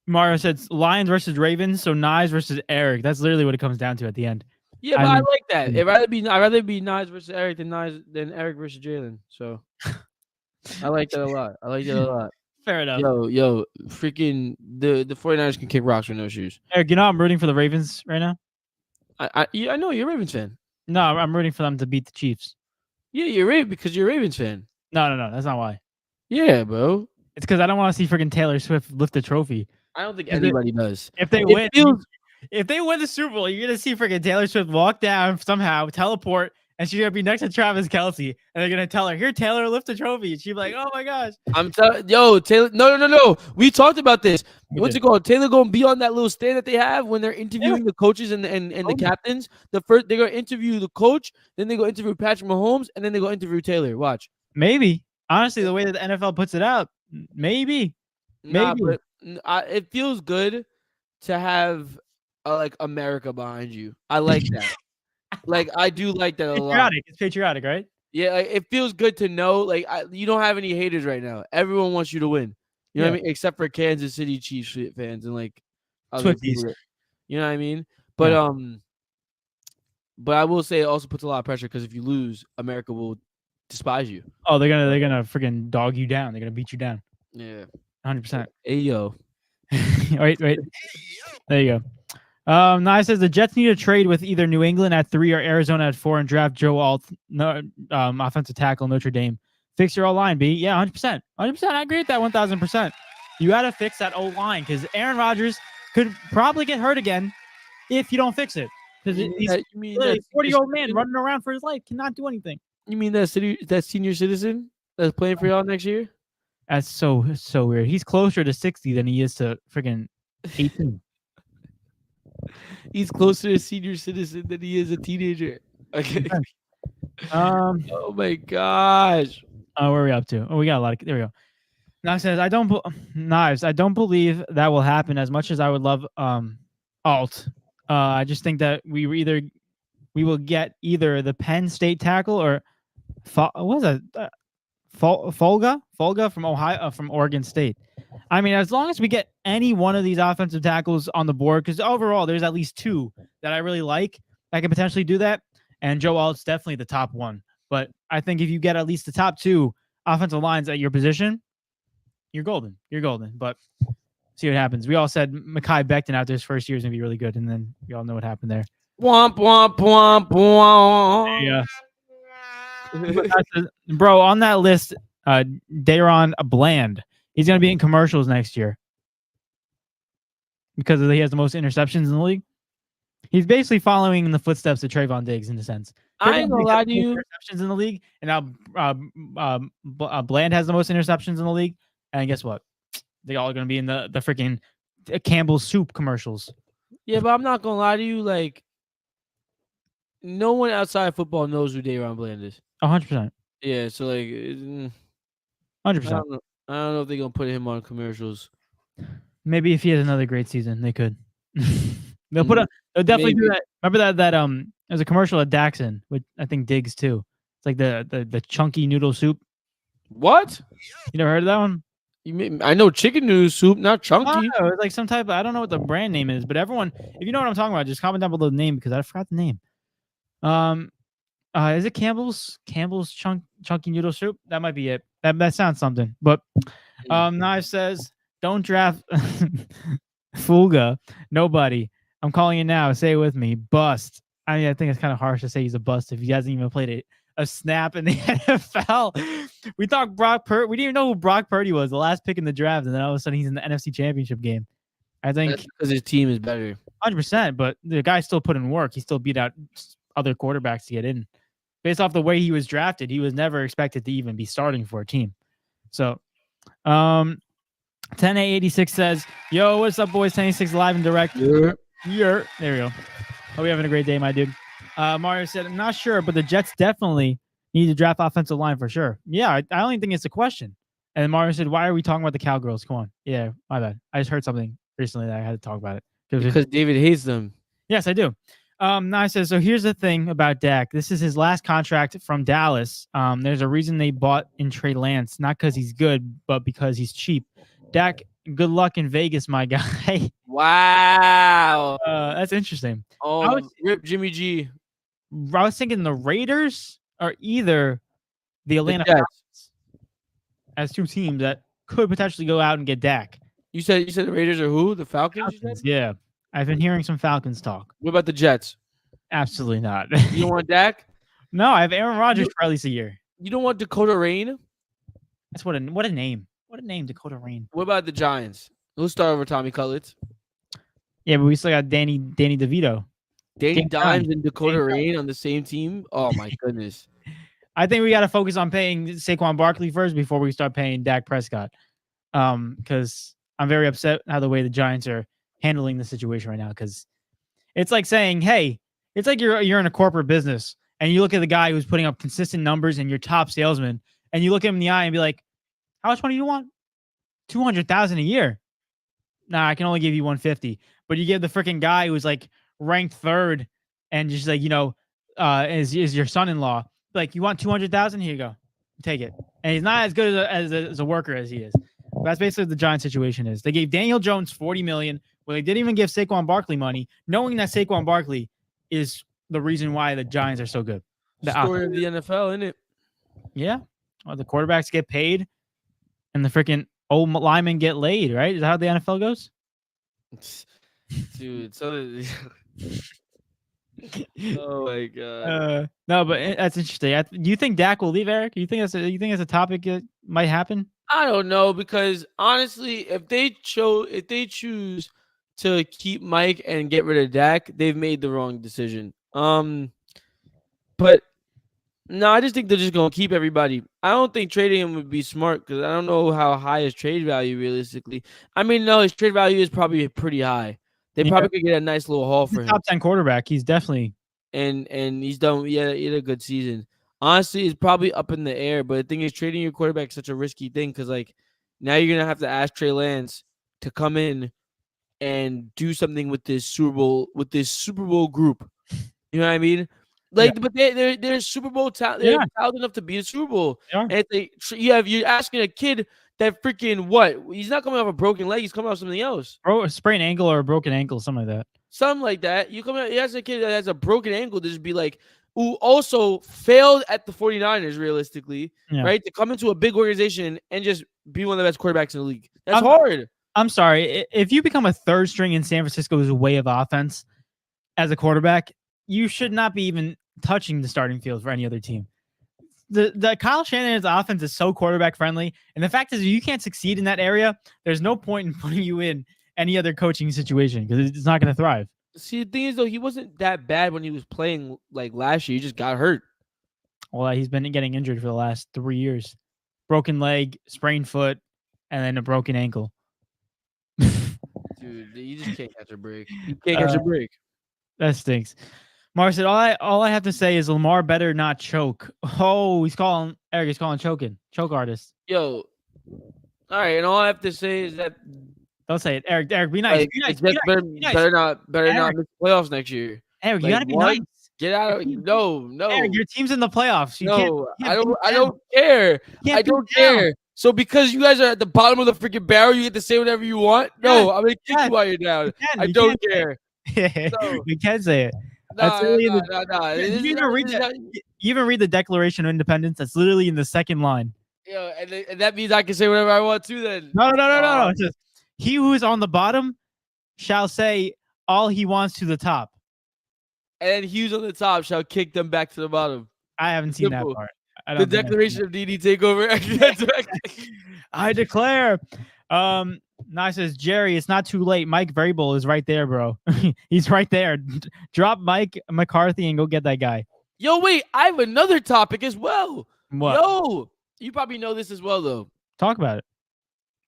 Mario said Lions versus Ravens, so Nyes versus Eric. That's literally what it comes down to at the end. Yeah, but I like that. I'd rather be Nyes versus Eric than Eric versus Jalen. So I like that a lot. Fair enough. Yo, freaking the 49ers can kick rocks with no shoes. Eric, you know I'm rooting for the Ravens right now. I know you're a Ravens fan. No, I'm rooting for them to beat the Chiefs. Yeah, you're because you're a Ravens fan. No, that's not why. Yeah, bro. It's because I don't want to see freaking Taylor Swift lift the trophy. I don't think anybody does. If they win the Super Bowl, you're gonna see freaking Taylor Swift walk down somehow, teleport, and she's gonna be next to Travis Kelce, and they're gonna tell her, "Here, Taylor, lift the trophy." And she's like, "Oh my gosh!" I'm telling Taylor. No. We talked about this. What's it called? Taylor gonna be on that little stand that they have when they're interviewing the coaches and the captains. They're gonna interview the coach, then they go interview Patrick Mahomes, and then they go interview Taylor. Watch. Maybe. Honestly, the way that the NFL puts it out, maybe. But it feels good to have like America behind you. I like that. Like I do like that a lot. It's patriotic, right? Yeah, like, it feels good to know like you don't have any haters right now. Everyone wants you to win. You know what I mean? Except for Kansas City Chiefs fans and like Swifties. You know what I mean? But but I will say it also puts a lot of pressure because if you lose, America will despise you. Oh, they're gonna freaking dog you down. They're gonna beat you down. Yeah, 100%. Hey yo. wait. There you go. Nye says the Jets need to trade with either New England at 3 or Arizona at 4 and draft Joe Alt, offensive tackle, Notre Dame. Fix your O-line, B. Yeah, 100%. 100%. I agree with that 1,000%. You got to fix that O-line because Aaron Rodgers could probably get hurt again if you don't fix it. Because he's a 40-year-old man running around for his life, cannot do anything. You mean that senior citizen that's playing for y'all next year? That's so weird. He's closer to 60 than he is to freaking 18. He's closer to a senior citizen than he is a teenager. Okay. Oh my gosh. Where are we up to? Oh, we got a lot of. There we go. Now says I don't believe that will happen as much as I would love Alt. I just think that we will get either the Penn State tackle or what was that? Folga from Ohio, from Oregon State. I mean, as long as we get any one of these offensive tackles on the board, because overall there's at least 2 that I really like that can potentially do that, and Joe Alt's definitely the top one. But I think if you get at least the top 2 offensive lines at your position, you're golden. But see what happens. We all said Mekhi Becton after his first year is gonna be really good, and then we all know what happened there. Womp womp womp womp. Yeah. Bro, on that list, Daron Bland. He's going to be in commercials next year because he has the most interceptions in the league. He's basically following in the footsteps of Trayvon Diggs in a sense. I ain't gonna Diggs lie has to the most you. interceptions in the league, and now Bland has the most interceptions in the league. And guess what? They all are going to be in the freaking Campbell's soup commercials. Yeah, but I'm not gonna lie to you. Like, no one outside of football knows who Dayron Bland is. 100%. Yeah, so like, 100%. I don't know. I don't know if they're gonna put him on commercials. Maybe if he has another great season, they could. They'll definitely do Maybe. that. Remember that there's a commercial at Daxon, with I think Diggs too. It's like the chunky noodle soup. What? You never heard of that one? I know chicken noodle soup, not I chunky. don't know. It's like some type of, I don't know what the brand name is, but everyone, if you know what I'm talking about, just comment down below the name because I forgot the name. Is it Campbell's chunky noodle soup? That might be it. That sounds something. But Knives says, don't draft Fulga. Nobody. I'm calling it now. Say it with me. Bust. I mean, I think it's kind of harsh to say he's a bust if he hasn't even played a snap in the NFL. We thought we didn't even know who Brock Purdy was, the last pick in the draft, and then all of a sudden he's in the NFC Championship game. I think because his team is better. 100%, but the guy still put in work. He still beat out other quarterbacks to get in. Based off the way he was drafted, he was never expected to even be starting for a team. So, 10A86 says, yo, what's up, boys? 1086 live and direct. Yeah. There we go. Hope you're having a great day, my dude. Mario said, I'm not sure, but the Jets definitely need to draft offensive line for sure. Yeah, I only think it's a question. And Mario said, why are we talking about the Cowgirls? Come on. Yeah, my bad. I just heard something recently that I had to talk about it. Because David hates them. Yes, I do. Now says, so here's the thing about Dak. This is his last contract from Dallas. There's a reason they bought in Trey Lance, not because he's good, but because he's cheap. Dak, good luck in Vegas, my guy. Wow. That's interesting. Oh, rip Jimmy G. I was thinking the Raiders are either the Atlanta Falcons as two teams that could potentially go out and get Dak. You said the Raiders are who? The Falcons? Yeah. I've been hearing some Falcons talk. What about the Jets? Absolutely not. You don't want Dak? No, I have Aaron Rodgers for at least a year. You don't want Dakota Rain? That's what a name. What a name, Dakota Rain. What about the Giants? We'll start over Tommy Cutlets. Yeah, but we still got Danny DeVito. Danny Dimes and Dakota Rain on the same team? Oh, my goodness. I think we got to focus on paying Saquon Barkley first before we start paying Dak Prescott. Because I'm very upset how the way the Giants are handling the situation right now. Because it's like saying, hey, it's like you're in a corporate business and you look at the guy who's putting up consistent numbers and your top salesman, and you look him in the eye and be like, how much money do you want? $200,000 a year. Nah, I can only give you 150. But you give the freaking guy who's like ranked third and just like, is your son-in-law. Like, you want 200,000? Here you go. Take it. And he's not as good as a worker as he is. But that's basically what the Giants situation is. They gave Daniel Jones $40 million. Well, they didn't even give Saquon Barkley money, knowing that Saquon Barkley is the reason why the Giants are so good. The story of the NFL, isn't it? Yeah. Well, the quarterbacks get paid and the freaking old linemen get laid, right? Is that how the NFL goes? Dude, so... Oh my god! No, but that's interesting. Do you think Dak will leave, Eric? You think that's a topic that might happen? I don't know, because honestly, if they choose to keep Mike and get rid of Dak, they've made the wrong decision. But no, I just think they're just gonna keep everybody. I don't think trading him would be smart because I don't know how high his trade value realistically. I mean, no, his trade value is probably pretty high. They probably could get a nice little haul for him. Top 10 quarterback. He's definitely and he's done. Yeah, he had a good season. Honestly, it's probably up in the air. But the thing is, trading your quarterback is such a risky thing because like now you're gonna have to ask Trey Lance to come in and do something with this Super Bowl group. You know what I mean? Like, but they're Super Bowl talent. They're talented enough to beat a Super Bowl. And you're asking a kid that freaking what? He's not coming off a broken leg. He's coming off something else. A sprained ankle or a broken ankle, something like that. Something like that. You ask a kid that has a broken ankle to just be like, who also failed at the 49ers, realistically, right? To come into a big organization and just be one of the best quarterbacks in the league. That's hard. I'm sorry. If you become a third string in San Francisco's way of offense as a quarterback, you should not be even touching the starting field for any other team. The Kyle Shanahan's offense is so quarterback friendly, and the fact is, if you can't succeed in that area, there's no point in putting you in any other coaching situation because it's not going to thrive. See, the thing is though, he wasn't that bad when he was playing like last year. He just got hurt. Well, he's been getting injured for the last 3 years. Broken leg, sprained foot, and then a broken ankle. Dude, you just can't catch a break. You can't catch a break. That stinks. Mar said, all I have to say is Lamar better not choke. Oh, he's calling choking. Choke artist. Yo. All right, and all I have to say is that Don't say it. Eric, be nice. like, Be nice. the Jets better not Eric. miss the playoffs next year. Eric, you Like, gotta be what? nice. Get out of no. Eric, your team's in the playoffs. You No, can't I don't care. I don't care. So because you guys are at the bottom of the freaking barrel, you get to say whatever you want. No, I'm gonna kick you while you're down. I don't care. So, you can say it. Nah. You even read the Declaration of Independence? That's literally in the second line. Yeah, and that means I can say whatever I want to then. No. It's just, he who is on the bottom shall say all he wants to the top. And he who's on the top shall kick them back to the bottom. I haven't seen that part. The Declaration of D&E TAKEOVER. I declare. Nye says, Jerry, it's not too late. Mike Vrabel is right there, bro. He's right there. Drop Mike McCarthy and go get that guy. Yo, wait, I have another topic as well. What? Yo, you probably know this as well, though. Talk about it.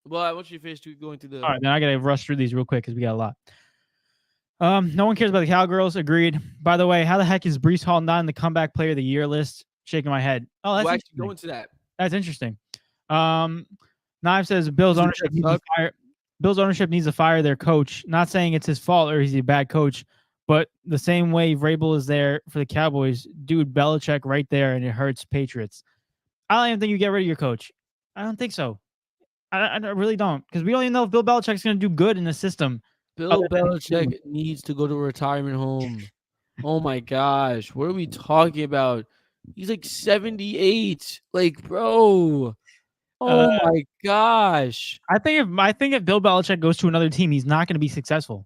Well, I want you to finish going through the. All right, then I gotta rush through these real quick because we got a lot. No one cares about the Cowgirls. Agreed. By the way, how the heck is Breece Hall not in the comeback player of the year list? Shaking my head. Oh, that's actually go into that. That's interesting. Knife says Bill's ownership needs to fire their coach. Not saying it's his fault or he's a bad coach, but the same way Vrabel is there for the Cowboys, dude, Belichick right there, and it hurts Patriots. I don't even think you get rid of your coach. I don't think so. I really don't, because we don't even know if Bill Belichick's going to do good in the system. Bill Belichick needs to go to a retirement home. Oh my gosh, what are we talking about? He's like 78. Like, bro. Oh my gosh. I think if Bill Belichick goes to another team, he's not going to be successful.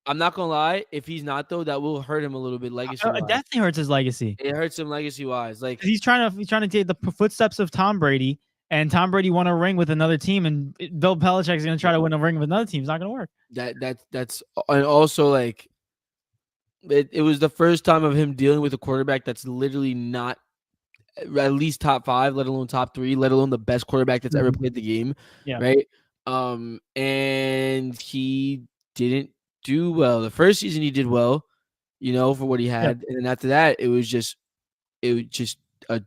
I'm not gonna lie. If he's not though, that will hurt him a little bit legacy-wise. It definitely hurts his legacy. It hurts him legacy-wise. Like he's trying to take the footsteps of Tom Brady, and Tom Brady won a ring with another team, and Bill Belichick is going to try to win a ring with another team. It's not going to work. That's and also like it was the first time of him dealing with a quarterback that's literally not at least top 5, let alone top 3, let alone the best quarterback that's ever played the game. Yeah. Right. And he didn't do well. The first season he did well, for what he had. And then after that, it was just a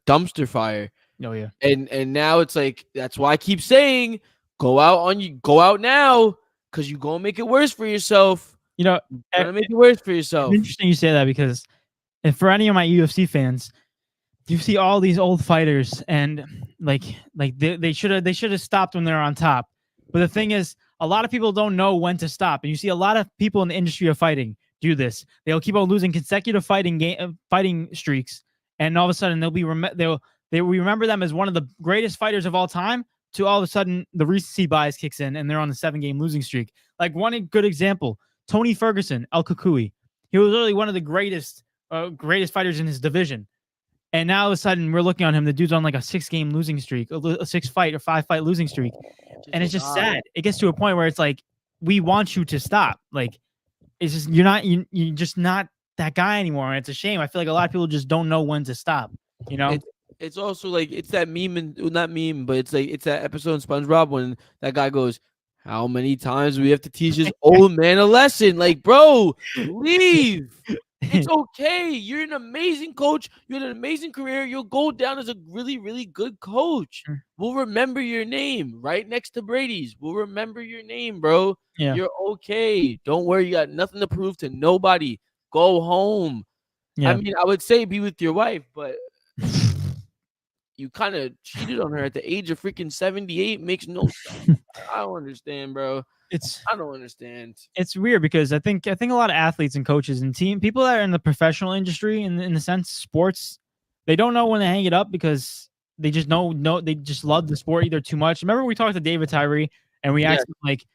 dumpster fire. Oh yeah. And now it's like, that's why I keep saying, go out now, because you're gonna make it worse for yourself. You're gonna make it worse for yourself. It's interesting you say that, because if for any of my UFC fans, you see all these old fighters, and like they should have stopped when they're on top. But the thing is, a lot of people don't know when to stop, and you see a lot of people in the industry of fighting do this. They'll keep on losing consecutive fighting streaks, and all of a sudden we remember them as one of the greatest fighters of all time. To all of a sudden the recency bias kicks in, and they're on the 7-game losing streak. Like one good example, Tony Ferguson, El Kukui. He was literally one of the greatest fighters in his division. And now all of a sudden we're looking on him. The dude's on like a 6-game losing streak, a 6-fight or 5-fight losing streak. And it's just sad. It gets to a point where it's like, we want you to stop. Like, it's just, you're just not that guy anymore. And it's a shame. I feel like a lot of people just don't know when to stop, It's also like, it's that meme, and not meme, but it's like, it's that episode in SpongeBob when that guy goes, how many times do we have to teach this old man a lesson? Like, bro, leave. It's okay. You're an amazing coach. You had an amazing career. You'll go down as a really, really good coach. We'll remember your name right next to Brady's. We'll remember your name, bro. Yeah. You're okay. Don't worry. You got nothing to prove to nobody. Go home. Yeah. I mean, I would say be with your wife, but you kind of cheated on her at the age of freaking 78. Makes no sense. I don't understand, bro. I don't understand. It's weird, because I think a lot of athletes and coaches and people that are in the professional industry, in the sense sports, they don't know when to hang it up, because they just they just love the sport either too much. Remember we talked to David Tyree, and we asked him like,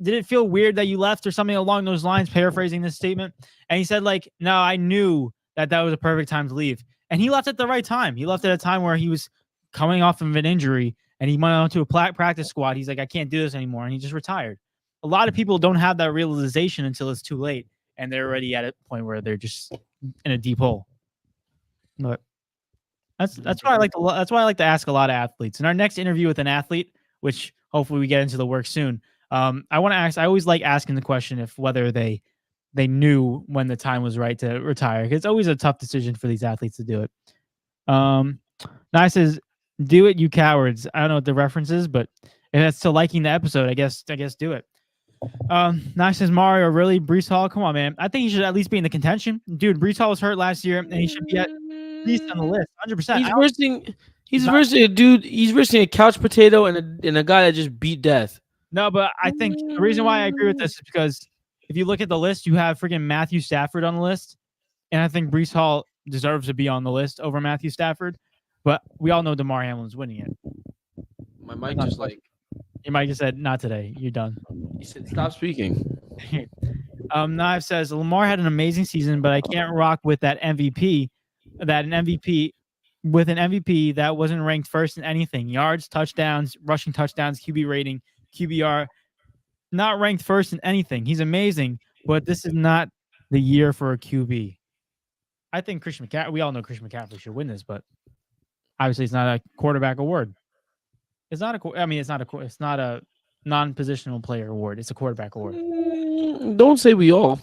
did it feel weird that you left or something along those lines, paraphrasing this statement? And he said like, no, I knew that was a perfect time to leave. And he left at the right time. He left at a time where he was coming off of an injury, and he went on to a practice squad. He's like, I can't do this anymore. And he just retired. a lot of people don't have that realization until it's too late, and they're already at a point where they're just in a deep hole. But that's why I like to that's why I like to ask a lot of athletes. In our next interview with an athlete, which hopefully we get into the work soon, I want to ask. I always like asking the question if whether they knew when the time was right to retire. 'Cause it's always a tough decision for these athletes to do it. Nye says, "Do it, you cowards." I don't know what the reference is, but if that's to liking the episode, I guess do it. Nye says, "Mario, really? Brees Hall? Come on, man. I think he should at least be in the contention. Dude, Brees Hall was hurt last year, and he should be at least on the list, 100%. He's versing a dude. He's versing a couch potato and a guy that just beat death. No, but I think the reason why I agree with this is because if you look at the list, you have freaking Matthew Stafford on the list, and I think Brees Hall deserves to be on the list over Matthew Stafford. But we all know DeMar Hamlin's winning it. My mic just your mic just said, "Not today. You're done." He said, "Stop speaking." Knife says Lamar had an amazing season, but I can't rock with that MVP. With an MVP that wasn't ranked first in anything: yards, touchdowns, rushing touchdowns, QB rating, QBR. Not ranked first in anything. He's amazing, but this is not the year for a QB. I think Christian McCaffrey. We all know Christian McCaffrey should win this, but obviously it's not a quarterback award. It's not a. I mean, it's not a non-positional player award. It's a quarterback award. Don't say we all.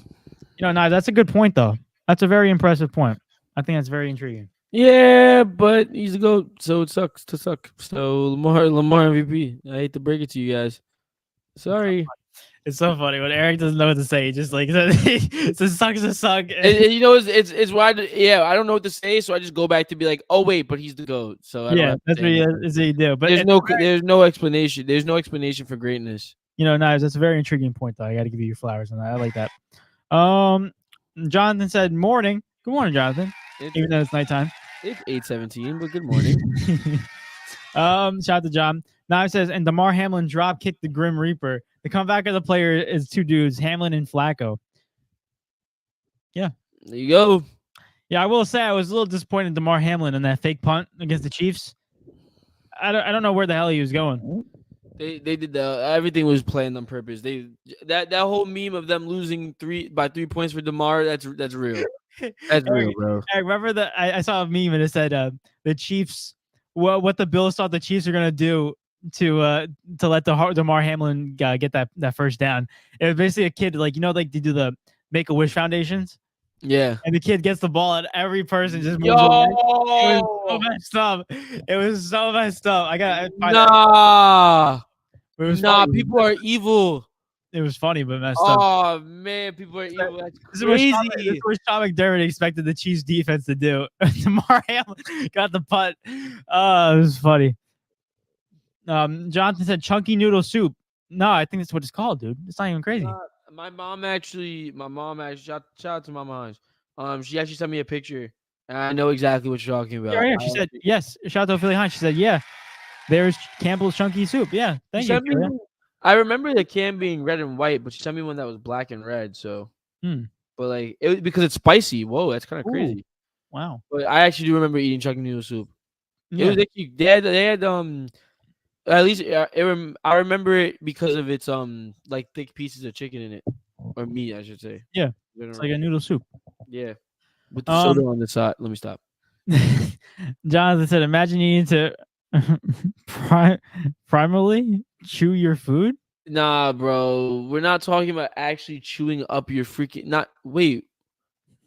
No, that's a good point though. That's a very impressive point. I think that's very intriguing. Yeah, but he's a GOAT, so it sucks to suck. So Lamar MVP. I hate to break it to you guys. Sorry. It's so funny when Eric doesn't know what to say. He just like it sucks to suck. It's why. I don't know what to say, so I just go back to be like, oh wait, but he's the GOAT. So that's what you do. But there's no explanation. There's no explanation for greatness. Knives, that's a very intriguing point though. I got to give you your flowers on that. I like that. Jonathan said, "Morning." Good morning, Jonathan. Even though it's nighttime. It's 8:17, but good morning. Shout out to John. Knives says, and DeMar Hamlin drop kicked the Grim Reaper. The comeback of the player is two dudes, Hamlin and Flacco. Yeah. There you go. Yeah, I will say I was a little disappointed in DeMar Hamlin in that fake punt against the Chiefs. I don't know where the hell he was going. They did everything was planned on purpose. That whole meme of them losing 3 points for DeMar, that's real. That's real, bro. I remember I saw a meme and it said the Chiefs what the Bills thought the Chiefs were gonna do to let DeMar Hamlin get that first down. It was basically a kid like they do the Make-A-Wish foundations. Yeah, and the kid gets the ball and every person just moves. It was so messed up. It was so messed up. People are evil. It was funny, but messed up. Oh man, people are evil. That's crazy. This is what Sean McDermott expected the Chiefs defense to do. DeMar Hamlin got the punt. It was funny. Jonathan said chunky noodle soup. No, I think that's what it's called, dude. It's not even crazy. My mom actually, shout out to my mom. She actually sent me a picture, and I know exactly what you're talking about. Yeah, she said yes. Shout out to Philly Hines. She said, yeah, there's Campbell's chunky soup. Yeah, thank you. I remember the can being red and white, but she sent me one that was black and red. So, but like it because it's spicy. Whoa, that's kind of crazy. Wow. But I actually do remember eating chunky noodle soup. Yeah. It was actually they had at least I remember it because of its like thick pieces of chicken in it or meat, I should say. Yeah, it's like a noodle soup. Yeah, with the soda on the side. Let me stop. Jonathan said, "Imagine you need to primarily chew your food." Nah, bro, we're not talking about actually chewing up your freaking. Wait,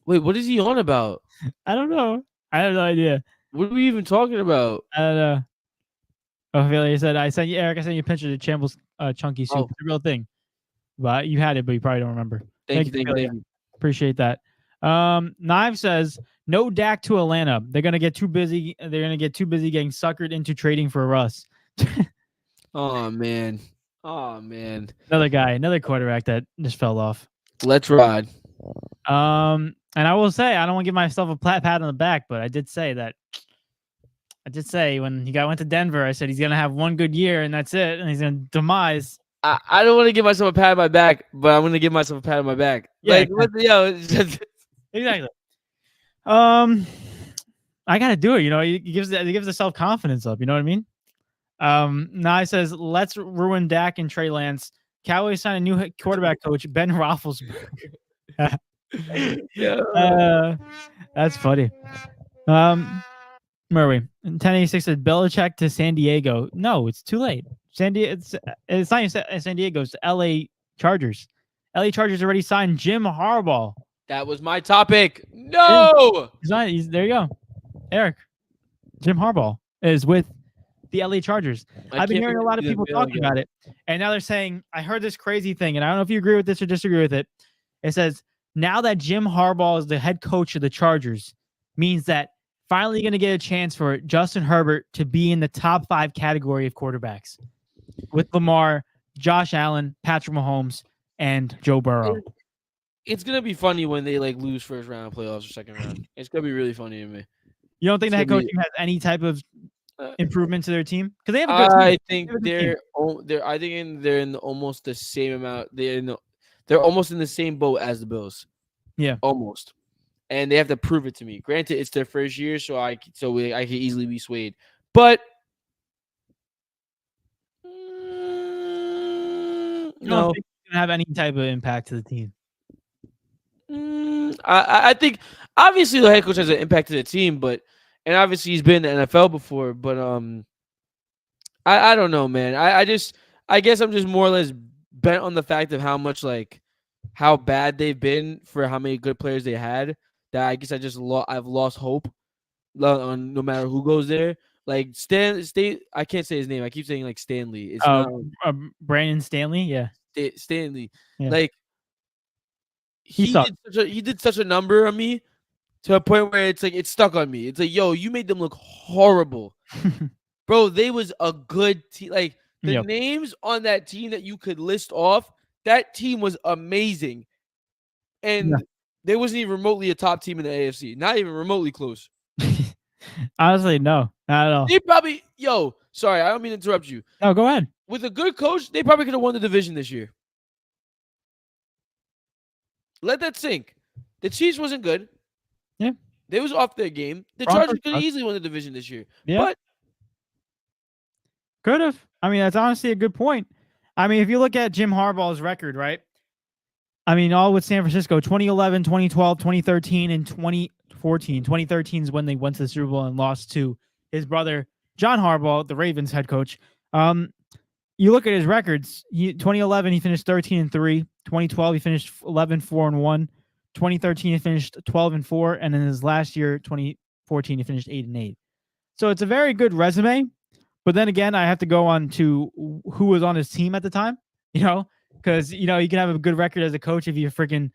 what is he on about? I don't know. I have no idea. What are we even talking about? I don't know. Ophelia said, Eric, I sent you a picture of Campbell's chunky soup. It's a real thing. But you had it, but you probably don't remember. Thank you. Appreciate that. Knives says, no Dak to Atlanta. They're gonna get too busy. They're gonna get too busy getting suckered into trading for Russ. Oh man. Another quarterback that just fell off. Let's ride. And I will say, I don't want to give myself a pat on the back, but I did say when he went to Denver, I said he's gonna have one good year and that's it, and he's gonna demise. I don't want to give myself a pat on my back, but I'm gonna give myself a pat on my back. Yeah, exactly. I gotta do it. It gives the self confidence up. You know what I mean? Nye says, let's ruin Dak and Trey Lance. Cowboys signed a new quarterback coach, Ben Roethlisberger. Yeah. That's funny. Where are we? 1086 said Belichick to San Diego. No, it's too late. It's not even San Diego. It's LA Chargers. LA Chargers already signed Jim Harbaugh. That was my topic. No. There you go, Eric. Jim Harbaugh is with the LA Chargers. I've been hearing a lot of people talking about it, and now they're saying, I heard this crazy thing, and I don't know if you agree with this or disagree with it. It says, now that Jim Harbaugh is the head coach of the Chargers, means that finally going to get a chance for Justin Herbert to be in the top 5 category of quarterbacks with Lamar, Josh Allen, Patrick Mahomes, and Joe Burrow. It's going to be funny when they lose first round playoffs or second round. It's going to be really funny to me. You don't think the head coach team has any type of improvement to their team? Because they have a good team. I think they're in almost the same amount. They're almost in the same boat as the Bills. Yeah, almost. And they have to prove it to me. Granted, it's their first year, so I can easily be swayed. But no, think it's gonna have any type of impact to the team. I think obviously the head coach has an impact to the team, and obviously he's been in the NFL before. But I don't know, man. I guess I'm just more or less bent on the fact of how much how bad they've been for how many good players they had. That I guess I've lost hope on no matter who goes there. I can't say his name. I keep saying Stanley. It's not Brandon Stanley. Yeah, Stanley. Yeah. He did such a number on me to a point where it's stuck on me. It's yo, you made them look horrible, bro. They was a good team. The names on that team that you could list off, that team was amazing, and. Yeah. They wasn't even remotely a top team in the AFC. Not even remotely close. Honestly, no. Not at all. They probably... sorry, I don't mean to interrupt you. No, go ahead. With a good coach, they probably could have won the division this year. Let that sink. The Chiefs wasn't good. Yeah. They was off their game. The Chargers could have easily won the division this year. Yeah. But... could have. I mean, that's honestly a good point. I mean, if you look at Jim Harbaugh's record, right? I mean, all with San Francisco, 2011, 2012, 2013, and 2014. 2013 is when they went to the Super Bowl and lost to his brother, John Harbaugh, the Ravens head coach. You look at his records. 2011, he finished 13-3. 2012, he finished 11-4-1. 2013, he finished 12-4. And in his last year, 2014, he finished 8-8. So it's a very good resume. But then again, I have to go on to who was on his team at the time, because, you can have a good record as a coach if you're freaking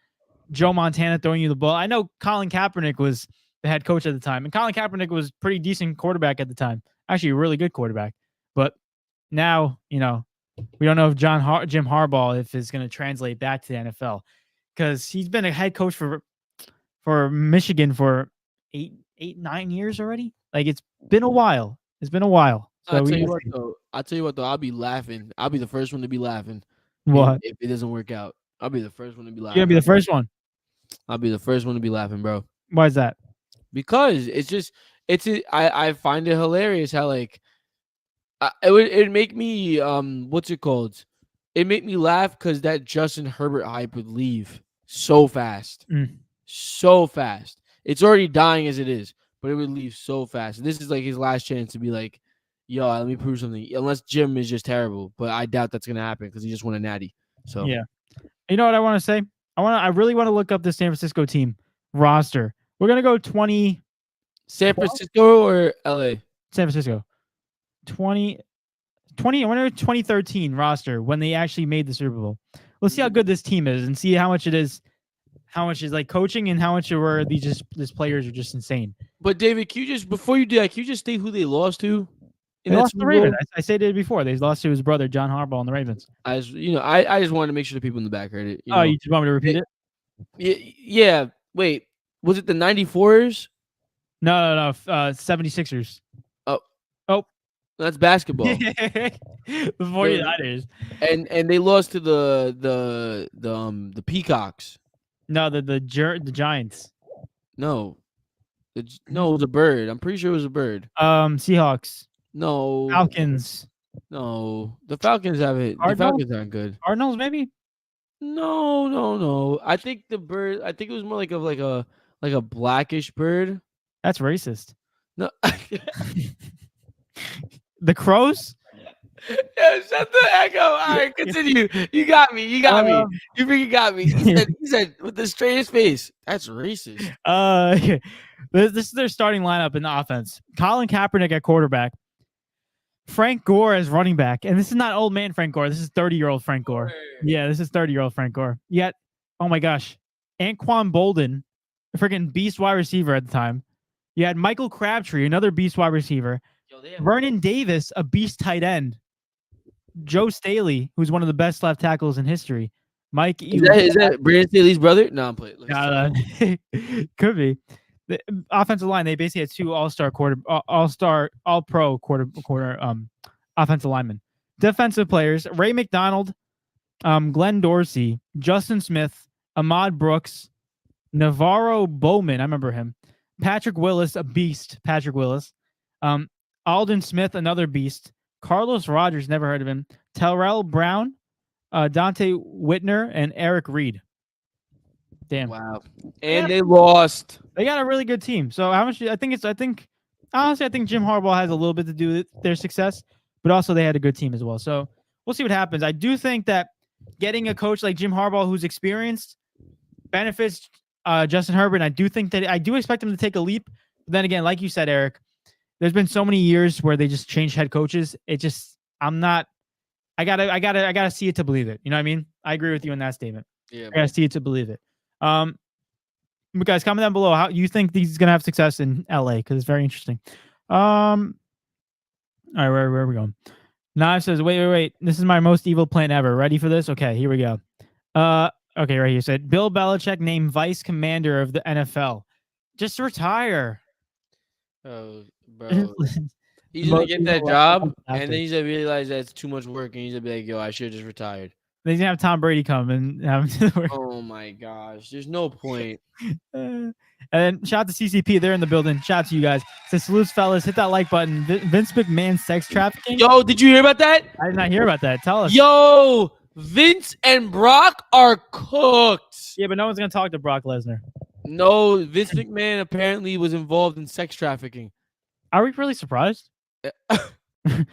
Joe Montana throwing you the ball. I know Colin Kaepernick was the head coach at the time, and Colin Kaepernick was pretty decent quarterback at the time. Actually, a really good quarterback. But now, we don't know if Jim Harbaugh, if it's going to translate back to the NFL, because he's been a head coach for Michigan for 9 years already. It's been a while. It's been a while. So I'll tell you what, though. I'll be laughing. I'll be the first one to be laughing. What? If it doesn't work out, I'll be the first one to be laughing. You're going to be the first one? I'll be the first one to be laughing, bro. Why is that? Because I find it hilarious how it would make me what's it called? It make me laugh because that Justin Herbert hype would leave so fast. So fast. It's already dying as it is, but it would leave so fast. And this is his last chance to be yo, let me prove something. Unless Jim is just terrible, but I doubt that's gonna happen because he just won a natty. So yeah, you know what I want to say? I really want to look up the San Francisco team roster. We're gonna go 20. San Francisco or LA? San Francisco. 20. I wonder 2013 roster when they actually made the Super Bowl. Let's see how good this team is and see how much it is. How much is coaching and how much were these players are just insane. But David, before you do that, can you just state who they lost to? They lost to the Ravens. I stated it before. They lost to his brother, John Harbaugh, and the Ravens. I just wanted to make sure the people in the back heard it. You just want me to repeat it? Yeah. Wait, was it the 94ers? No. 76ers. Oh. That's basketball. The 49ers. And they lost to the Peacocks. No, the Giants. No. It was a bird. I'm pretty sure it was a bird. Seahawks. No. Falcons. No, the Falcons haven't. The Cardinals? Falcons aren't good. Cardinals, maybe. No. I think the bird. I think it was more like a blackish bird. That's racist. No. The Crows. Yeah, shut the heck up. All right, continue. You got me. You freaking got me. He said with the straightest face. That's racist. This is their starting lineup in the offense. Colin Kaepernick at quarterback. Frank Gore as running back. And this is not old man Frank Gore. This is 30-year-old Frank Gore. Yeah, this is 30-year-old Frank Gore. Yet, oh my gosh. Anquan Bolden, a freaking beast wide receiver at the time. You had Michael Crabtree, another beast wide receiver. Vernon Davis, a beast tight end. Joe Staley, who's one of the best left tackles in history. Mike, is that Brandon Staley's brother? No, I'm playing. Could be. The offensive line, they basically had two all-pro offensive linemen. Defensive players: Ray McDonald, Glenn Dorsey, Justin Smith, Ahmad Brooks, Navarro Bowman. I remember him. Patrick Willis, a beast. Patrick Willis. Alden Smith, another beast. Carlos Rogers, never heard of him. Terrell Brown, Dante Whitner, and Eric Reed. Damn. Wow. And they lost. They got a really good team. So how much? I think honestly, I think Jim Harbaugh has a little bit to do with their success, but also they had a good team as well. So we'll see what happens. I do think that getting a coach like Jim Harbaugh, who's experienced, benefits Justin Herbert. And I do expect him to take a leap. But then again, like you said, Eric, there's been so many years where they just changed head coaches. I gotta see it to believe it. You know what I mean? I agree with you in that statement. Yeah. I gotta see it to believe it. But guys, comment down below how you think he's gonna have success in LA, because it's very interesting. All right, where are we going? Knives says, wait. This is my most evil plan ever. Ready for this? Okay, here we go. Okay, right here. Said Bill Belichick named vice commander of the NFL. Just retire. Oh, bro. He's gonna get that job, and then he's gonna realize that it's too much work, and he's gonna be like, "Yo, I should have just retired." He's gonna have Tom Brady come and have him to the work. Oh my gosh, there's no point. And then shout out to CCP, they're in the building. Shout out to you guys. Says salutes, fellas. Hit that like button. Vince McMahon sex trafficking. Yo, did you hear about that? I did not hear about that. Tell us. Yo, Vince and Brock are cooked. Yeah, but no one's gonna talk to Brock Lesnar. No, Vince McMahon apparently was involved in sex trafficking. Are we really surprised?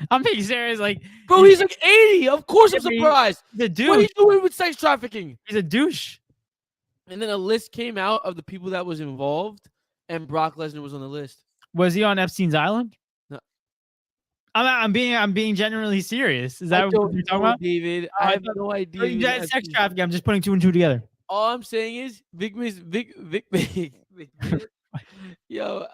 I'm being serious. Like, bro, he's like 80. Of course, I'm surprised. He's a douche. What are you doing with sex trafficking? He's a douche. And then a list came out of the people that was involved, and Brock Lesnar was on the list. Was he on Epstein's Island? No. I'm being genuinely serious. Is that what you're talking about, David? I have no idea. Sex trafficking. I'm just putting two and two together. All I'm saying is, Vic. Yo,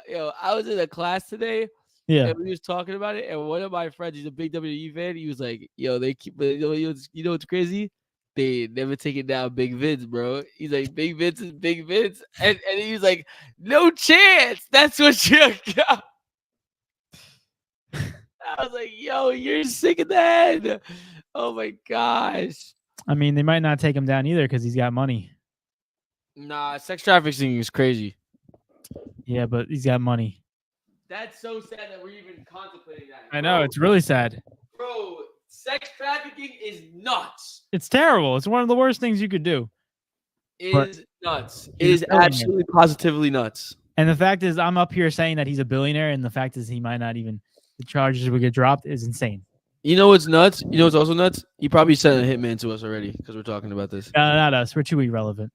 I was in a class today. Yeah, and we was talking about it, and one of my friends, he's a big WWE fan. He was like, "Yo, they keep, you know what's crazy? They never taking down Big Vince, bro." He's like, "Big Vince is Big Vince," and he was like, "No chance. That's what you got." I was like, "Yo, you're sick in the head." Oh my gosh. I mean, they might not take him down either because he's got money. Nah, sex trafficking is crazy. Yeah, but he's got money. That's so sad that we're even contemplating that. I know, it's really sad. Bro, sex trafficking is nuts. It's terrible. It's one of the worst things you could do. It is nuts. It is absolutely positively nuts. And the fact is, I'm up here saying that he's a billionaire, and the fact is he might not even, the charges would get dropped is insane. You know what's nuts? You know what's also nuts? He probably sent a hitman to us already because we're talking about this. No, not us. We're too irrelevant.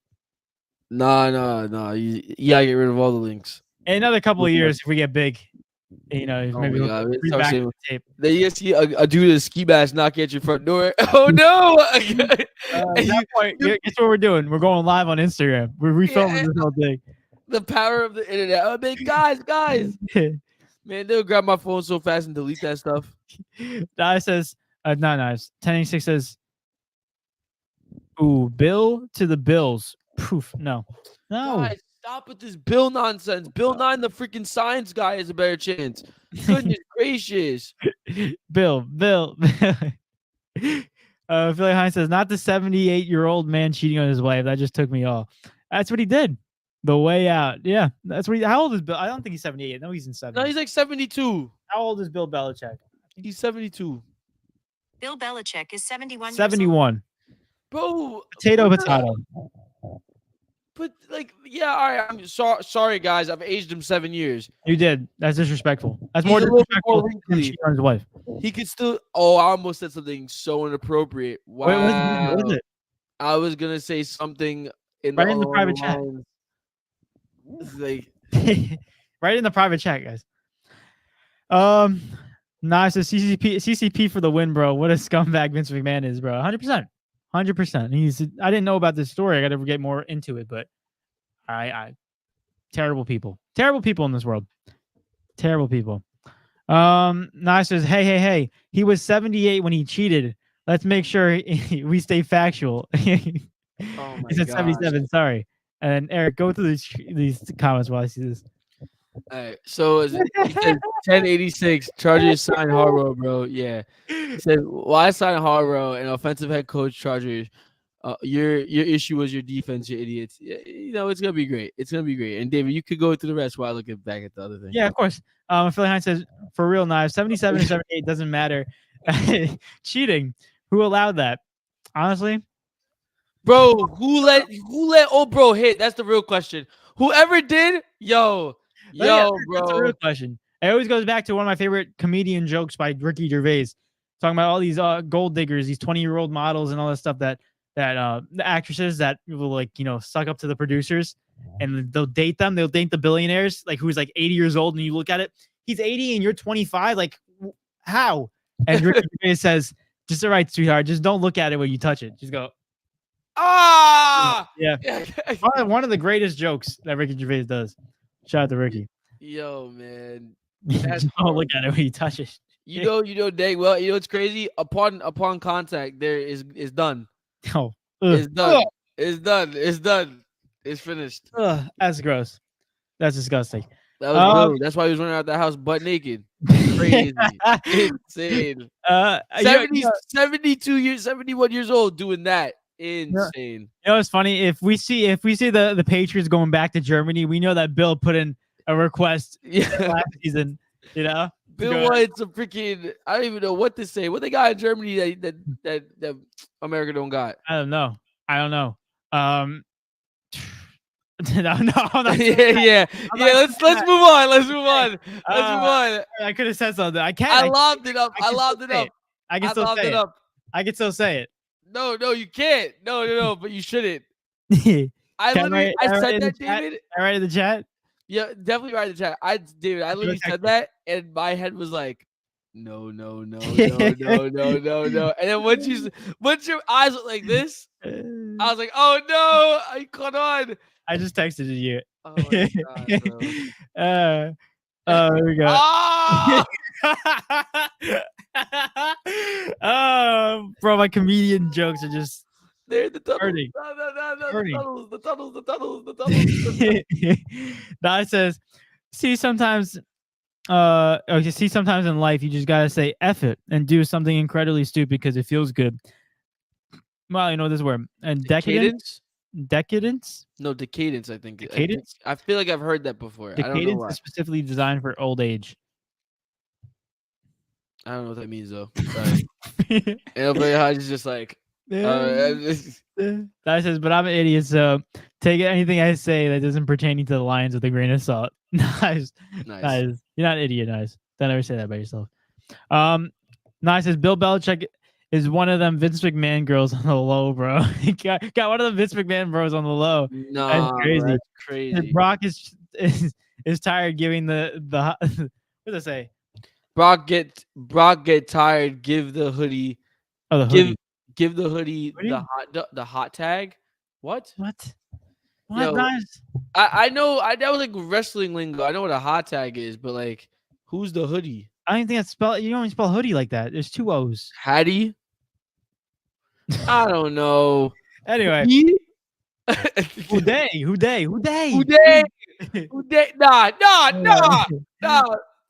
Nah. You gotta get rid of all the links. In another couple of years, if we get big, you know, maybe we'll back the tape. Then you see a dude in a ski mask knocking at your front door. Oh no! At that point, guess what we're doing? We're going live on Instagram. We're refilming this whole thing. The power of the internet. I mean, guys. Man, they'll grab my phone so fast and delete that stuff. It says, no, 1086 says, ooh, Bill to the Bills. Poof, no. Guys, stop with this Bill nonsense. Bill Nye, the freaking science guy, has a better chance. Goodness gracious. Bill. Philly Hines says, not the 78-year-old man cheating on his wife. That just took me off. That's what he did. The way out. Yeah, that's what how old is Bill? I don't think he's 78. No, he's in 70. No, he's like 72. How old is Bill Belichick? He's 72. Bill Belichick is 71 years old. 71. Bro, Potato, what the- potato. But like, yeah, all right. I'm sorry, guys. I've aged him 7 years. You did. That's disrespectful. That's He's more a little bit disrespectful more than wrinkly. cheating on his wife. He could still. Oh, I almost said something so inappropriate. Wow. Wait, what is it? I was gonna say something Right in the along private chat. lines- Like, Right in the private chat, guys. Nice. CCP for the win, bro. What a scumbag Vince McMahon is, bro. 100%. 100%. I didn't know about this story. I got to get more into it, but terrible people. Terrible people in this world. Terrible people. Nice says, hey. He was 78 when he cheated. Let's make sure we stay factual. oh my He said gosh. 77. Sorry. And Eric, go through these comments while I see this. All right, so he said 1086 Chargers sign Harbaugh, bro. Yeah, he said why sign Harbaugh, an offensive head coach? Chargers. Your issue was your defense, you idiots. Yeah, it's gonna be great. It's gonna be great. And David, you could go through the rest while I look back at the other thing. Yeah, of course. Philly Hines says, for real, Knives, 77 or 78 doesn't matter. Cheating. Who allowed that? Honestly, bro, who let old bro hit? That's the real question. Whoever did, bro. That's a real question. It always goes back to one of my favorite comedian jokes by Ricky Gervais, talking about all these gold diggers, these 20-year-old models, and all this stuff that the actresses that will suck up to the producers, and they'll date them. They'll date the billionaires, like who's like 80 years old, and you look at it, he's 80 and you're 25. Like, how? And Ricky Gervais says, "Just all right, sweetheart. Just don't look at it when you touch it. Just go." Ah, yeah. One of the greatest jokes that Ricky Gervais does. Shout out to Ricky. Yo, man. Don't look at it when you touch it. You know, dang well. You know what's crazy? Upon contact, there is done. Oh, it's done. It's done. It's done. It's finished. That's gross. That's disgusting. That was Bill. That's why he was running out the house butt naked. Crazy. Insane. 72 years, 71 years old doing that. Insane. It's funny. If we see the Patriots going back to Germany, we know that Bill put in a request last season. Bill wanted some freaking. I don't even know what to say. What they got in Germany that America don't got? I don't know. No. Yeah. Let's move on. Let's move on. I could have said something. I can't. I lobbed it up. I can still say it. No, you can't. No, but you shouldn't. I said that, David. I write in the chat. Yeah, definitely write in the chat. I literally said that, and my head was like, no. And then once your eyes look like this, I was like, oh no, I caught on. I just texted you. Oh my god, bro. There we go. Bro, my comedian jokes are just they're the tunnels. Hurting. The tunnels. That says, sometimes in life you just gotta say F it and do something incredibly stupid because it feels good. Well, you know this word. And decadence? No, decadence, I think. Decadence? I feel like I've heard that before. Decadence I don't know why. is specifically designed for old age. I don't know what that means though. Sorry. And it's just like that says, but I'm an idiot, so take anything I say that doesn't pertain to the Lions with a grain of salt. Nice. You're not an idiot, Nice. Don't ever say that about yourself. Nice says Bill Belichick is one of them Vince McMahon girls on the low, bro. He got one of the Vince McMahon bros on the low. No, that's crazy. That's crazy. Brock is tired giving the what does it say? Brock get tired. Give the hoodie. Oh, the hoodie. Give the hoodie the hot tag. What? Yo, Nice. I know. That was like wrestling lingo. I know what a hot tag is, but like, who's the hoodie? I don't think that's spelled. You don't even spell hoodie like that. There's 2 O's. Hattie. I don't know. Anyway. Who they? Nah.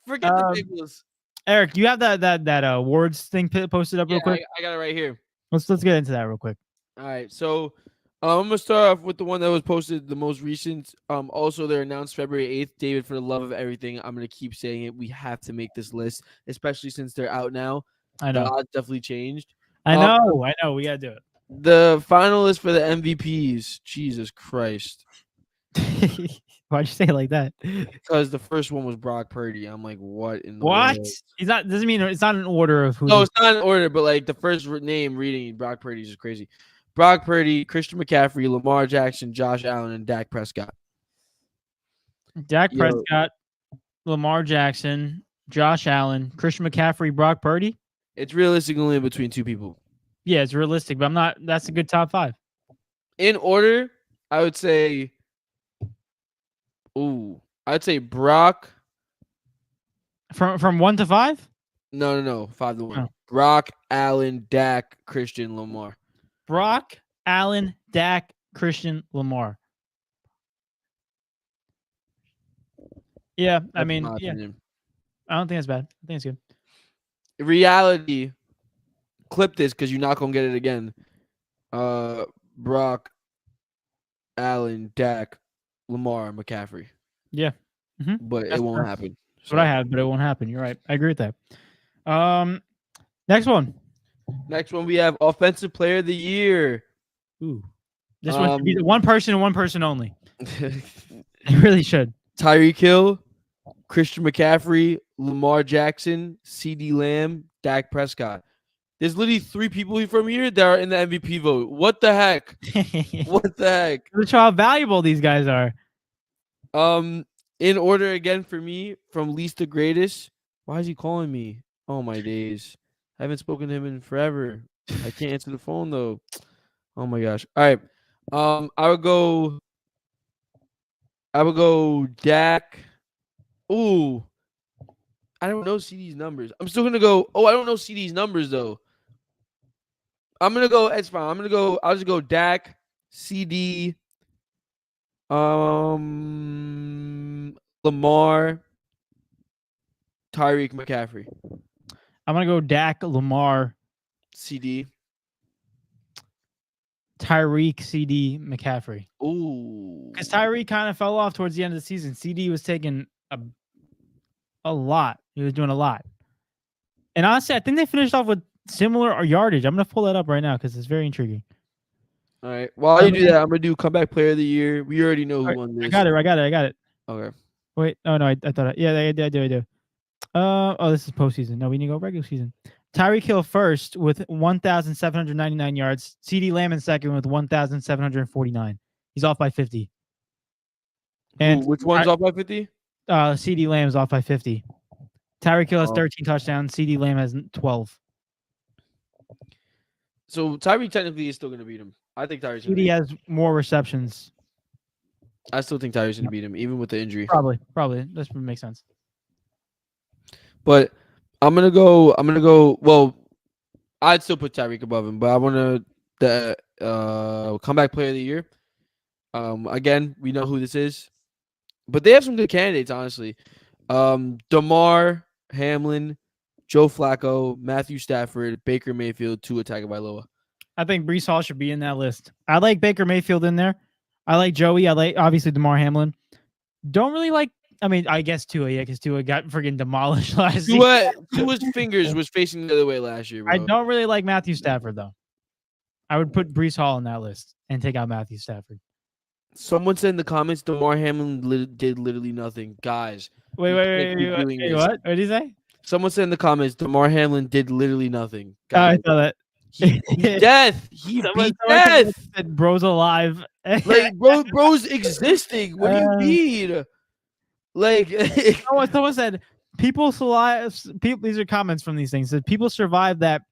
Forget the Bengals. Eric, you have that awards thing posted up real quick? I got it right here. Let's get into that real quick. All right, so I'm gonna start off with the one that was posted the most recent. Also, they're announced February 8th. David, for the love of everything, I'm gonna keep saying it. We have to make this list, especially since they're out now. I The know. odds definitely changed. I Um, know. We gotta do The finalists for the MVPs. Jesus Christ. it. Why'd you say it like that? Because the first one was Brock Purdy. I'm like, what in the What? world? He's not. Doesn't mean it's not an order of who. No, it's not in order, but like the first name reading Brock Purdy is just crazy. Brock Purdy, Christian McCaffrey, Lamar Jackson, Josh Allen, and Dak Prescott. Dak Yo. Prescott, Lamar Jackson, Josh Allen, Christian McCaffrey, Brock Purdy. It's realistic only between two people. Yeah, it's realistic, but I'm not. That's a good top 5. In order, I would say, I'd say Brock. From 1 to 5. No, 5 to 1. Oh. Brock, Allen, Dak, Christian, Lamar. Brock, Allen, Dak, Christian, Lamar. Yeah, I That's mean, my yeah, opinion. I don't think it's bad. I think it's good. Reality, clip this because you're not gonna get it again. Brock, Allen, Dak, Lamar, McCaffrey. Yeah, But That's it won't happen. That's what I had, but it won't happen. You're right. I agree with that. Next one. Next one we have Offensive Player of the Year. Ooh, this one should be one person and one person only. Tyreek It really should. Hill, Christian McCaffrey, Lamar Jackson, CD Lamb, Dak Prescott. There's literally 3 people from here that are in the MVP vote. What the heck? What the heck? Let's show how valuable these guys are. In order again for me, from least to greatest. Why is he calling me? Oh my days. I haven't spoken to him in forever. I can't answer the phone though. Oh my gosh. All right. I would go Dak. Ooh. I don't know CD's numbers. I'm still gonna go. Oh, I don't know CD's numbers though. I'm gonna go. It's fine. I'll just go Dak, CD, Lamar, Tyreek McCaffrey, I'm gonna go Dak, Lamar, CD. Tyreek, CD, McCaffrey. Ooh. Because Tyreek kind of fell off towards the end of the season. CD was taking a lot. He was doing a lot. And honestly, I think they finished off with similar yardage. I'm gonna pull that up right now because it's very intriguing. All right. While you do that, I'm gonna do comeback player of the year. We already know who won this. I got it. Okay. Wait. Oh no, I thought. Yeah, I do. Oh, this is postseason. No, we need to go regular season. Tyreek Hill first with 1,799 yards. CD Lamb in second with 1,749. He's off by 50. And which one's off by 50? CD Lamb is off by 50. Tyreek Hill has 13 touchdowns. CD Lamb has 12. So Tyreek technically is still gonna beat him. I think Tyreek's gonna CD has more receptions. I still think Tyreek's gonna beat him, even with the injury. Probably. That would make sense. But I'm gonna go. Well, I'd still put Tyreek above him, but I want the comeback player of the year. Again, we know who this is, but they have some good candidates, honestly. Damar Hamlin, Joe Flacco, Matthew Stafford, Baker Mayfield, Tua Tagovailoa. I think Breece Hall should be in that list. I like Baker Mayfield in there. I like Joey. I like obviously Damar Hamlin. Don't really like. I mean, I guess Tua. Yeah, because Tua got freaking demolished last year. Tua's fingers was facing the other way last year, bro. I don't really like Matthew Stafford though. I would put Breece Hall in that list and take out Matthew Stafford. Someone said in the comments, Damar Hamlin did literally nothing, guys. Wait, what? What did he say? Someone said in the comments, Damar Hamlin did literally nothing. I saw that. He beat death. He beat death. Said bro's alive. Like, bro's existing. What do you mean? Like, someone said people survive. These are comments from these things. Said people survive that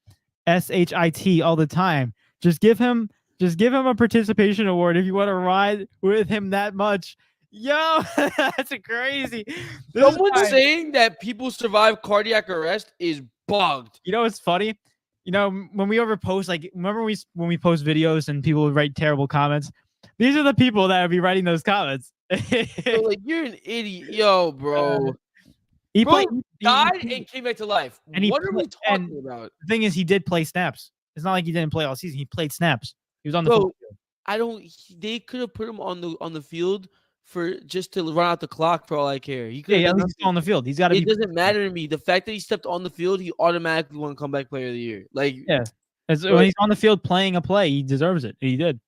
SHIT all the time. Just give him a participation award if you want to ride with him that much. Yo, that's crazy. Someone saying that people survive cardiac arrest is bugged. You know what's funny? You know, when we overpost, like, remember when we post videos and people would write terrible comments? These are the people that would be writing those comments. So, like, you're an idiot. Yo, bro. He died and came back to life. And what are we talking about? The thing is, he did play snaps. It's not like he didn't play all season. He played snaps. He was on the field. They could have put him on the field for just to run out the clock for all I care. He could Yeah, have at done least he's nothing. on the field. He's got to It be. doesn't matter to me. The fact that he stepped on the field, he automatically won comeback player of the year. Like, Yeah, when but he's on the field playing a play, he deserves it. He did.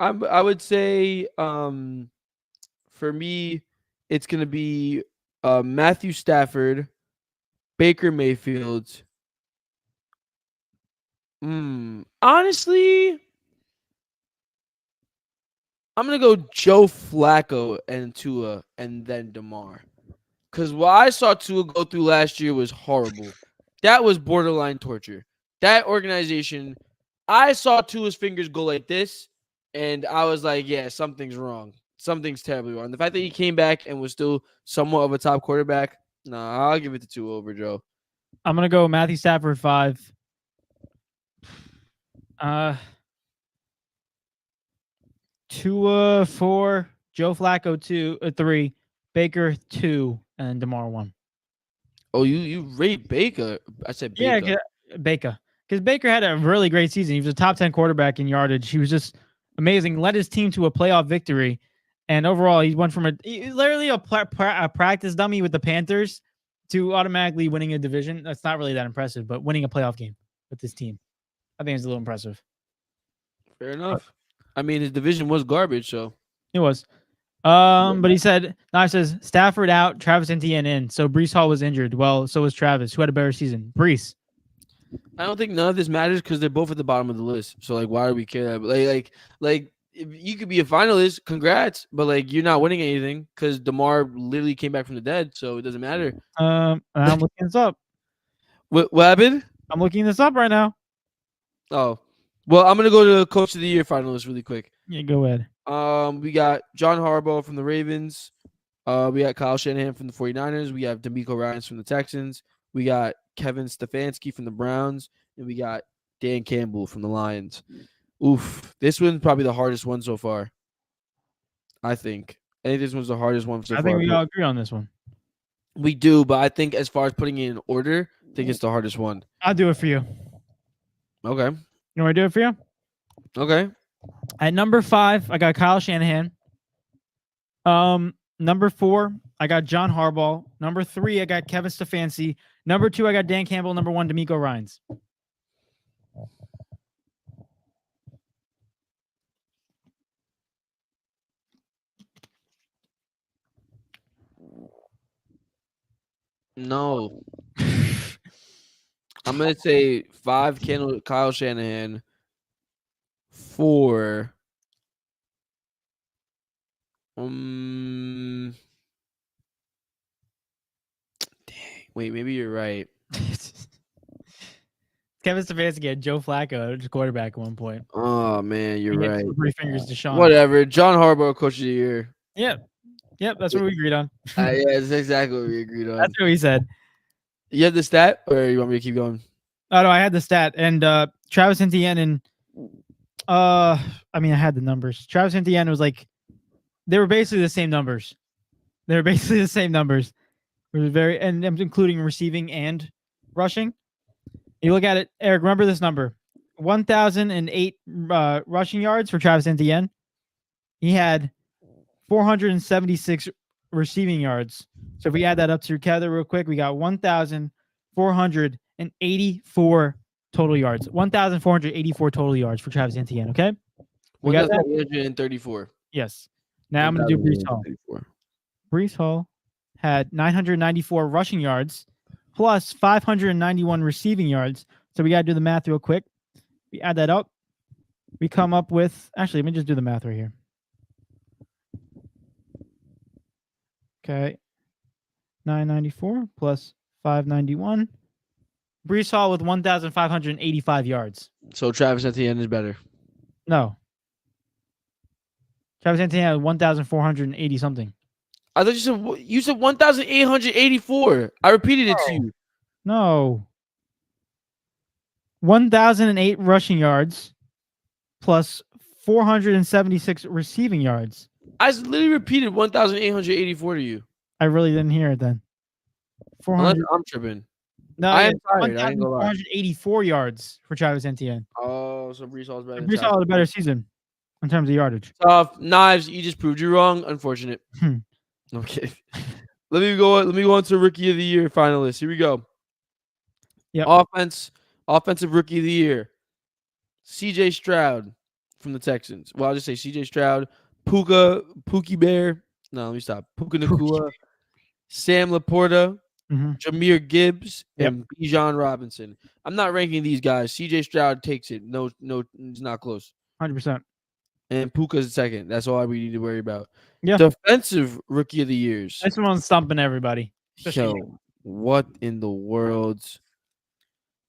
I would say for me, it's gonna be Matthew Stafford, Baker Mayfield. Honestly, I'm gonna go Joe Flacco and Tua and then DeMar. Because what I saw Tua go through last year was horrible. That was borderline torture. That organization, I saw Tua's fingers go like this, and I was like, yeah, something's wrong. Something's terribly wrong. The fact that he came back and was still somewhat of a top quarterback, nah, I'll give it to Tua over Joe. I'm gonna go Matthew Stafford 5. Tua 4, Joe Flacco 3, Baker 2, and DeMar 1. Oh, you rate Baker? I said Yeah, Baker. Baker. Because Baker had a really great season. He was a top 10 quarterback in yardage. He was just amazing. Led his team to a playoff victory. And overall, he went from literally a practice dummy with the Panthers to automatically winning a division. That's not really that impressive, but winning a playoff game with this team, I think it's a little impressive. Fair enough. I mean, his division was garbage, so. It was. But he said, now it says Stafford out, Travis Etienne in. So Breece Hall was injured. Well, so was Travis, who had a better season. Breece. I don't think none of this matters because they're both at the bottom of the list. So like, why do we care? Like, if you could be a finalist, congrats, but like, you're not winning anything because DeMar literally came back from the dead, so it doesn't matter. I'm looking this up. What happened? I'm looking this up right now. Oh, well, I'm gonna go to Coach of the Year finalists really quick. Yeah, go ahead. We got John Harbaugh from the Ravens. We got Kyle Shanahan from the 49ers. We have D'Amico Ryans from the Texans. We got Kevin Stefanski from the Browns, and we got Dan Campbell from the Lions. Oof, this one's probably the hardest one so far. I think this one's the hardest one so far. I think we all agree on this one. We do, but I think as far as putting it in order, I think it's the hardest one. I'll do it for you. Okay. You want me to do it for you? Okay. At number 5, I got Kyle Shanahan. Number 4, I got John Harbaugh. Number 3, I got Kevin Stefanski. Number 2, I got Dan Campbell. Number 1, D'Amico Ryans. No. I'm going to say 5 Kyle Shanahan, 4 dang. Wait, maybe you're right. Kevin Stefanski had Joe Flacco as quarterback at one point. Oh man, you're He right. 3 fingers to Sean. Whatever. John Harbaugh, Coach of the Year. Yep, that's what we agreed on. Yeah, that's exactly what we agreed on. That's what he said. You have the stat, or you want me to keep going? Oh no, I had the stat, and Travis Etienne and I had the numbers. Travis Etienne was like, they were basically the same numbers. It was very, and I'm including receiving and rushing. You look at it, Eric. Remember this number: 1,008 rushing yards for Travis Etienne. He had 476 receiving yards. So if we add that up together real quick, we got 1,484 total yards. 1,484 total yards for Travis Etienne. Okay, we got that. 134. Yes. Now I'm gonna do Breece Hall. Breece Hall had 994 rushing yards plus 591 receiving yards. So we got to do the math real quick. We add that up. We come up with, actually, let me just do the math right here. Okay. 994 plus 591. Breece Hall with 1,585 yards. So Travis Etienne is better. No. Travis Etienne had 1,480 something. I thought you said 1,884. I repeated it to you. No. 1,008 rushing yards plus 476 receiving yards. I literally repeated 1,884 to you. I really didn't hear it then. 400. I'm tripping. No, I am tired. I ain't gonna lie. 1,484 yards for Travis Etienne. Oh, so Breece Hall's better. Breece Hall had a better season. in terms of yardage. Tough. Knives, you just proved you wrong. Unfortunate. Okay. Let me go on to Rookie of the Year finalists. Here we go. Yep. Offensive Rookie of the Year. CJ Stroud from the Texans. Well, I'll just say CJ Stroud, Pookie Bear. No, let me stop. Puka Nakua, Sam Laporta, Jahmyr Gibbs, and Bijan Robinson. I'm not ranking these guys. CJ Stroud takes it. No, it's not close. 100%. And Puka's second. That's all we need to worry about. Yeah. Defensive Rookie of the Years. This one's stumping everybody. Yo, what in the world?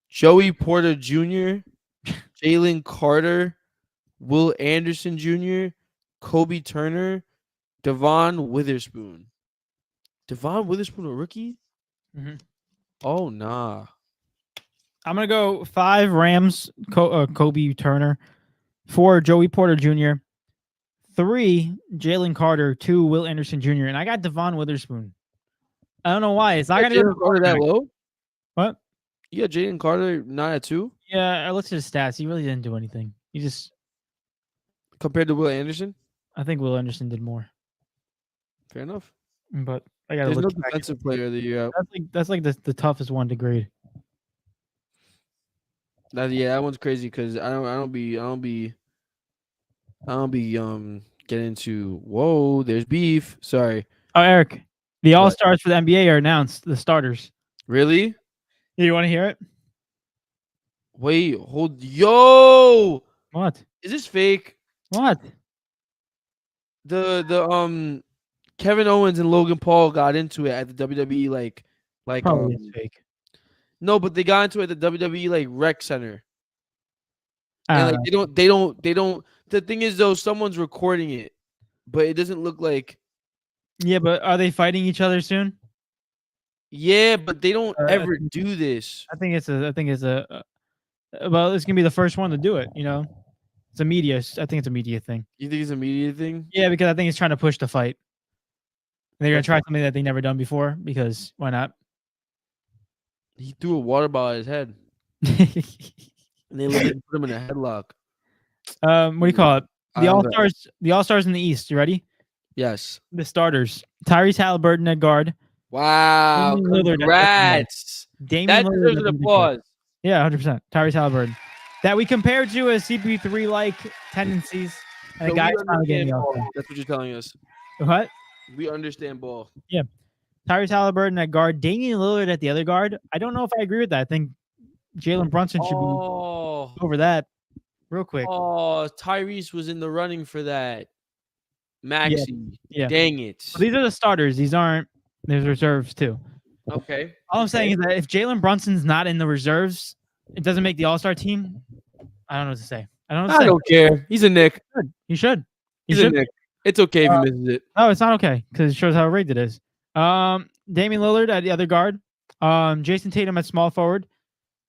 Joey Porter Jr., Jalen Carter, Will Anderson Jr., Kobe Turner, Devon Witherspoon. Devon Witherspoon, a rookie? Oh, nah. I'm going to go 5 Rams, Kobe Turner, 4 Joey Porter Jr., 3 Jalen Carter, 2 Will Anderson Jr., and I got Devon Witherspoon. I don't know why. It's not going to Jalen Carter that low? What? You got Jalen Carter not at 2? Yeah, I looked at his stats. He really didn't do anything. He just... Compared to Will Anderson? I think Will Anderson did more. Fair enough. But I got to There's look no defensive player of the year out. That's like the toughest one to grade. That one's crazy because I don't be getting into whoa, there's beef. Sorry. Oh, Eric, the All-Stars for the NBA are announced, the starters. Really? You want to hear it? Wait, hold. Yo! What? Is this fake? What? The Kevin Owens and Logan Paul got into it at the WWE like Probably it's fake. No, but they got into it at the WWE like rec center. And like know. they don't the thing is though, someone's recording it, but it doesn't look like. Yeah, but are they fighting each other soon? Yeah, but they don't ever do this. I think it's a well, it's gonna be the first one to do it, you know. It's a media. I think it's a media thing. You think it's a media thing? Yeah, because I think it's trying to push the fight. They're gonna try something that they never done before because why not? He threw a water bottle at his head. And they literally put him in a headlock. What do you call it? The All-Stars in the East. You ready? Yes. The starters. Tyrese Halliburton at guard. Wow. Congrats. Damian That Lillard deserves an applause. Yeah, 100%. Tyrese Halliburton. That we compared to a CP3-like tendencies. And the guy's finally getting the That's what you're telling us. What? We understand ball. Yeah. Tyrese Halliburton at guard. Damian Lillard at the other guard. I don't know if I agree with that. I think Jalen Brunson should be over that real quick. Oh, Tyrese was in the running for that. Maxi. Yeah. Dang it. Well, these are the starters. There's reserves too. Okay. All I'm saying is that if Jalen Brunson's not in the reserves, it doesn't make the All-Star team. I don't know what to say. I don't care. He's a Nick. He should. He's a Nick. It's okay if he misses it. No, it's not okay because it shows how rigged it is. Damian Lillard at the other guard. Jason Tatum at small forward.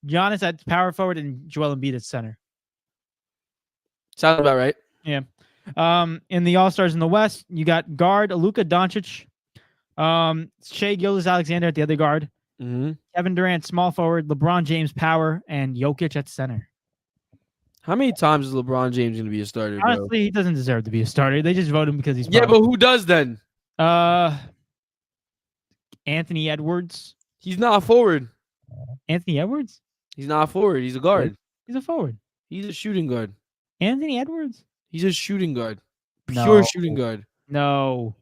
Giannis at power forward and Joel Embiid at center. Sounds about right. Yeah. In the All-Stars in the West, you got guard Luka Doncic. Shai Gilgeous-Alexander at the other guard. Kevin Durant, small forward. LeBron James, power. And Jokic at center. How many times is LeBron James going to be a starter, bro? Honestly, he doesn't deserve to be a starter. They just vote him because he's Yeah, but who does then? Anthony Edwards. He's not a forward. Anthony Edwards? He's not a forward. He's a guard. He's a forward. He's a shooting guard. Anthony Edwards? He's a shooting guard. Pure shooting guard. No.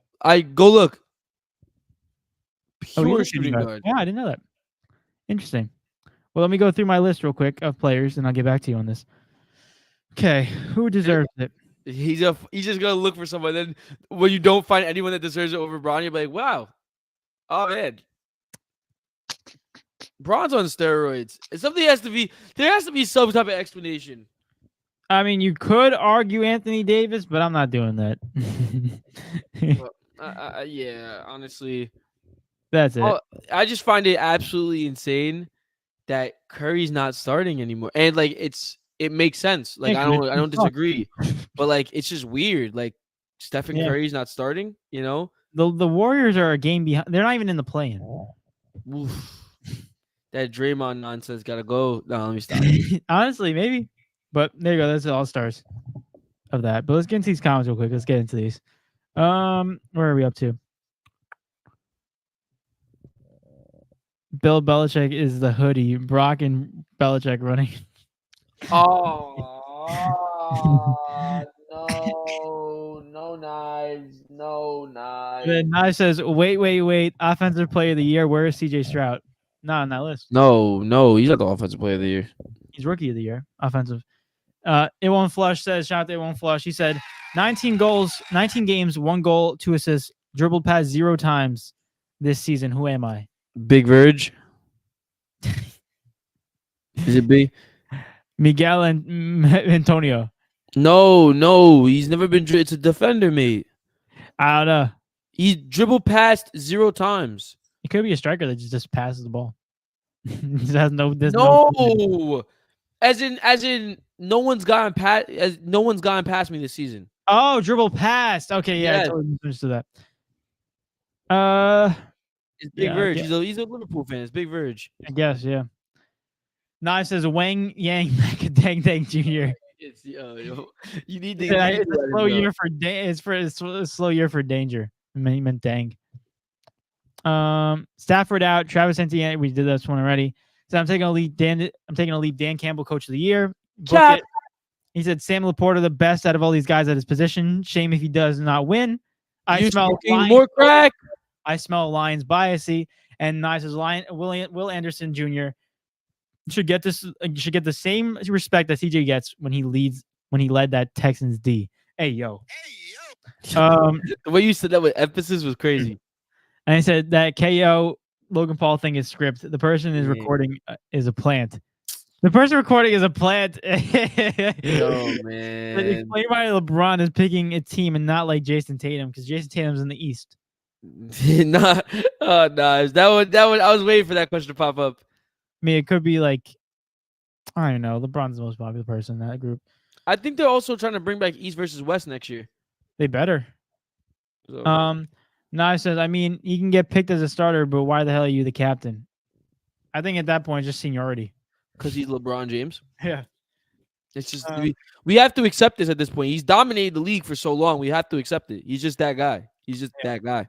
Go look. Pure Pure shooting guard. Yeah, I didn't know that. Interesting. Well, let me go through my list real quick of players, and I'll get back to you on this. Okay, who deserves it? He's just gonna look for someone. Then when you don't find anyone that deserves it over Bron, you're like, wow. Oh man. Bron's on steroids. There has to be some type of explanation. I mean, you could argue Anthony Davis, but I'm not doing that. Yeah, honestly. That's it. I just find it absolutely insane that Curry's not starting anymore. And like it makes sense. Like I don't disagree. But like it's just weird. Like Stephen Curry's not starting, you know? The Warriors are a game behind. They're not even in the play-in. Oof. That Draymond nonsense gotta go. No, let me stop. Honestly, maybe. But there you go. That's the All-Stars. of that. But let's get into these comments real quick. Let's get into these. Where are we up to? Bill Belichick is the hoodie. Brock and Belichick running. No knives, no knives. Then Naj says, wait. Offensive player of the year. Where is CJ Stroud? Not on that list. No, he's not the offensive player of the year. He's rookie of the year. Offensive. It won't flush says, shout out to It Won't Flush. He said, 19 goals, 19 games, 1 goal, 2 assists, dribbled past 0 times this season. Who am I? Big Verge. Is it big? Miguel and Antonio. No, he's never been. It's a defender, mate. I don't know. He dribbled past 0 times. It could be a striker that just passes the ball. There's no. As in, no one's gotten past me this season. Oh, dribble past. Okay, yeah, Yes. I totally understood that. It's Big Yeah, Verge. yeah. He's a Liverpool fan. It's Big Verge. I guess, yeah. Knife says Wang Yang Dang Dang Jr. It's yo, you need to. Yeah, you need it's to a let slow him go. year for it's a slow year for danger. He meant dang. Stafford out. Travis Etienne. We did this one already. So I'm taking a lead. Dan Campbell, Coach of the Year. Book Cap. it. He said Sam Laporta, the best out of all these guys at his position. Shame if he does not win. You smell smoking Lions- more crack. I smell Lions biasy. And Nice says Will Anderson Jr. should get the same respect that CJ gets when he led that Texans D. Hey yo. The way you said that with emphasis was crazy. And he said that KO Logan Paul thing is script. The person is Yeah. recording is a plant. The person recording is a plant. Yo, It's man. played by LeBron is picking a team and not like Jason Tatum because Jason Tatum's in the East. Nah. That one. I was waiting for that question to pop up. I mean, it could be like I don't know. LeBron's the most popular person in that group. I think they're also trying to bring back East versus West next year. They better. So, Nye says, I mean, you can get picked as a starter, but why the hell are you the captain? I think at that point, just seniority. because he's LeBron James. Yeah. It's just we have to accept this at this point. He's dominated the league for so long. We have to accept it. He's just that guy. He's just that guy.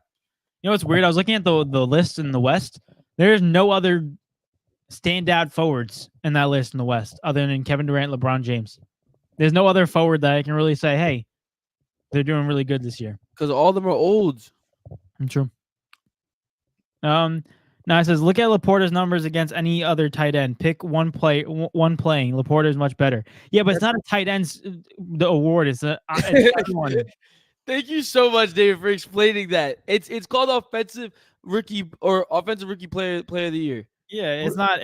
You know what's weird? I was looking at the list in the West. There's no other standout forwards in that list in the West other than Kevin Durant, LeBron James. There's no other forward that I can really say, hey, they're doing really good this year. Because all of them are old. True. Now it says, look at Laporta's numbers against any other tight end. Pick one playing. Laporta is much better. Yeah, but it's not a tight end's the award. It's everyone. Thank you so much, David, for explaining that. It's called offensive rookie player of the year. Yeah, it's not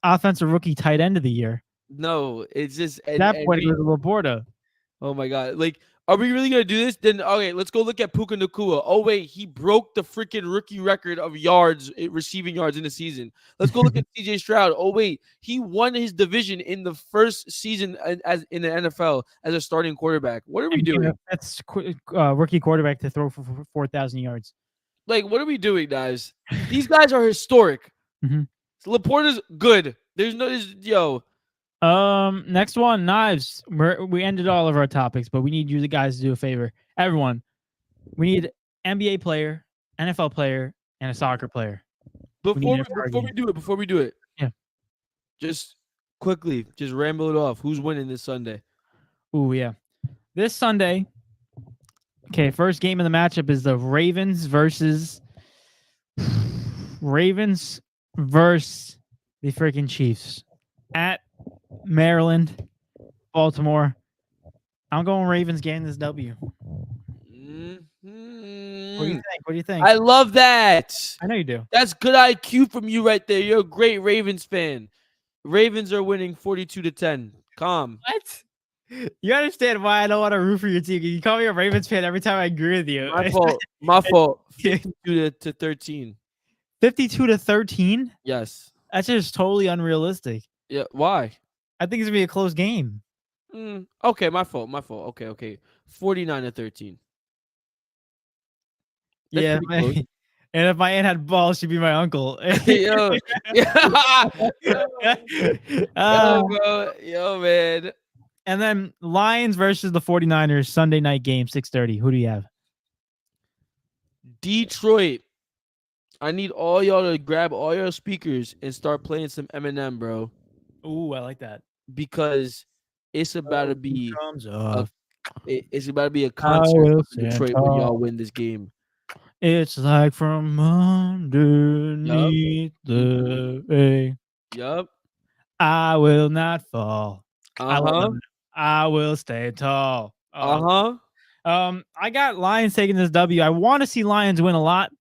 offensive rookie tight end of the year. No, it's just At that point, it was Laporta. Oh my god! Like, are we really gonna do this? Then okay, let's go look at Puka Nacua. Oh wait, he broke the freaking rookie record of receiving yards in the season. Let's go look at CJ Stroud. Oh wait, he won his division in the first season as in the NFL as a starting quarterback. What are we doing? That's rookie quarterback to throw for 4,000 yards. Like, what are we doing, guys? These guys are historic. Mhm. Laporta's good. There's no yo. Next one, knives. We ended all of our topics, but we need you the guys to do a favor. Everyone, we need NBA player, NFL player, and a soccer player. Before we do it. Yeah. Just quickly, just ramble it off. Who's winning this Sunday? Ooh, yeah. This Sunday, okay, first game of the matchup is the Ravens versus the freaking Chiefs at Maryland, Baltimore. I'm going Ravens getting this W. Mm-hmm. What do you think? What do you think? I love that. I know you do. That's good IQ from you right there. You're a great Ravens fan. Ravens are winning 42-10. Calm. What? You understand why I don't want to root for your team? You call me a Ravens fan every time I agree with you. My fault. 52-13. 52-13? Yes. That's just totally unrealistic. Yeah. Why? I think it's gonna be a close game. Okay, my fault. Okay. 49-13. That's Yeah, pretty close. and if my aunt had balls, she'd be my uncle. Yo, bro. Yo, man. And then Lions versus the 49ers Sunday night game, 6:30. Who do you have? Detroit. I need all y'all to grab all your speakers and start playing some Eminem, bro, Ooh, I like that. because it's about to be Comes a up. it's about to be a I concert will up in stand Detroit when y'all tall. win this game. It's like from underneath the way. Yup. I will not fall. I love Uh-huh. that. I will stay tall. Uh-huh. I got Lions taking this W. I want to see Lions win a lot,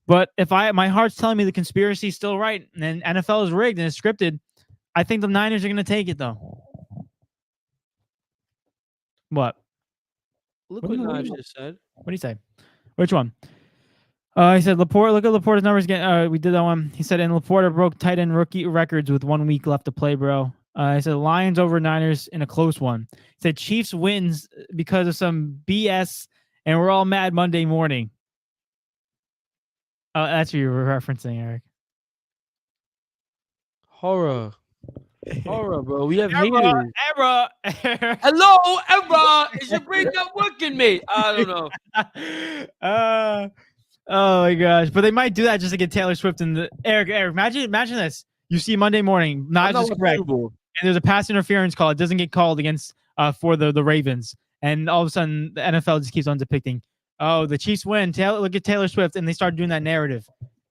but if my heart's telling me the conspiracy is still right and NFL is rigged and it's scripted, I think the Niners are going to take it though. What? Look What what do you- Knives just said. What do you say? Which one? He said Laporte. Look at Laporte's numbers again. We did that one. He said, and Laporte broke tight end rookie records with 1 week left to play, bro. He said Lions over Niners in a close one. He said Chiefs wins because of some BS, and we're all mad Monday morning. Oh, that's what you were referencing, Eric. Horror, bro. We have Ebra, haters. Ebra. Hello, Ebra. Is your breakup working, mate? I don't know. Oh my gosh! But they might do that just to get Taylor Swift in the Eric. Imagine this. You see Monday morning, I'm Knives not is watching correct, Super Bowl. and there's a pass interference call. It doesn't get called against for the Ravens, and all of a sudden the NFL just keeps on depicting. Oh, the Chiefs win. Look at Taylor Swift, and they start doing that narrative.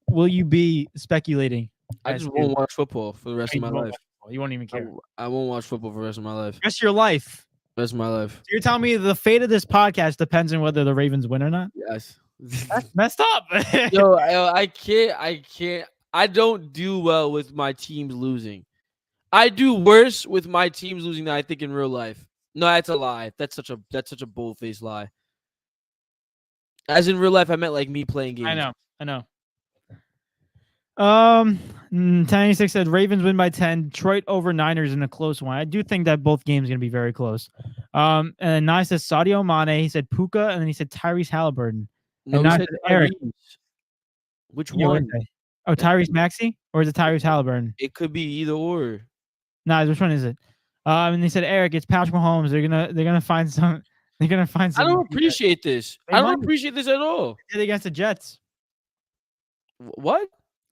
Will you be speculating? I just won't watch football for the rest of my life. You won't even care. I won't watch football for the rest of my life. Rest of your life. Rest of my life. So you're telling me the fate of this podcast depends on whether the Ravens win or not? Yes. That's messed up. Yo, I can't. I don't do well with my teams losing. I do worse with my teams losing than I think in real life. No, that's a lie. That's such a bold-faced lie. As in real life, I meant like me playing games. I know. 1086 said Ravens win by 10. Detroit over Niners in a close one. I do think that both games are going to be very close. And Nye says Sadio Mane. He said Puka, and then he said Tyrese Halliburton. No, and he Nye said said Eric. Which Yeah, one? Oh, Tyrese Maxey? Or is it Tyrese Halliburton? It could be either or. Nah, which one is it? And they said Eric, it's Patrick Mahomes. They're gonna find some. They're gonna find some. I don't appreciate this. They I don't might. appreciate this at all. Did against the Jets. What?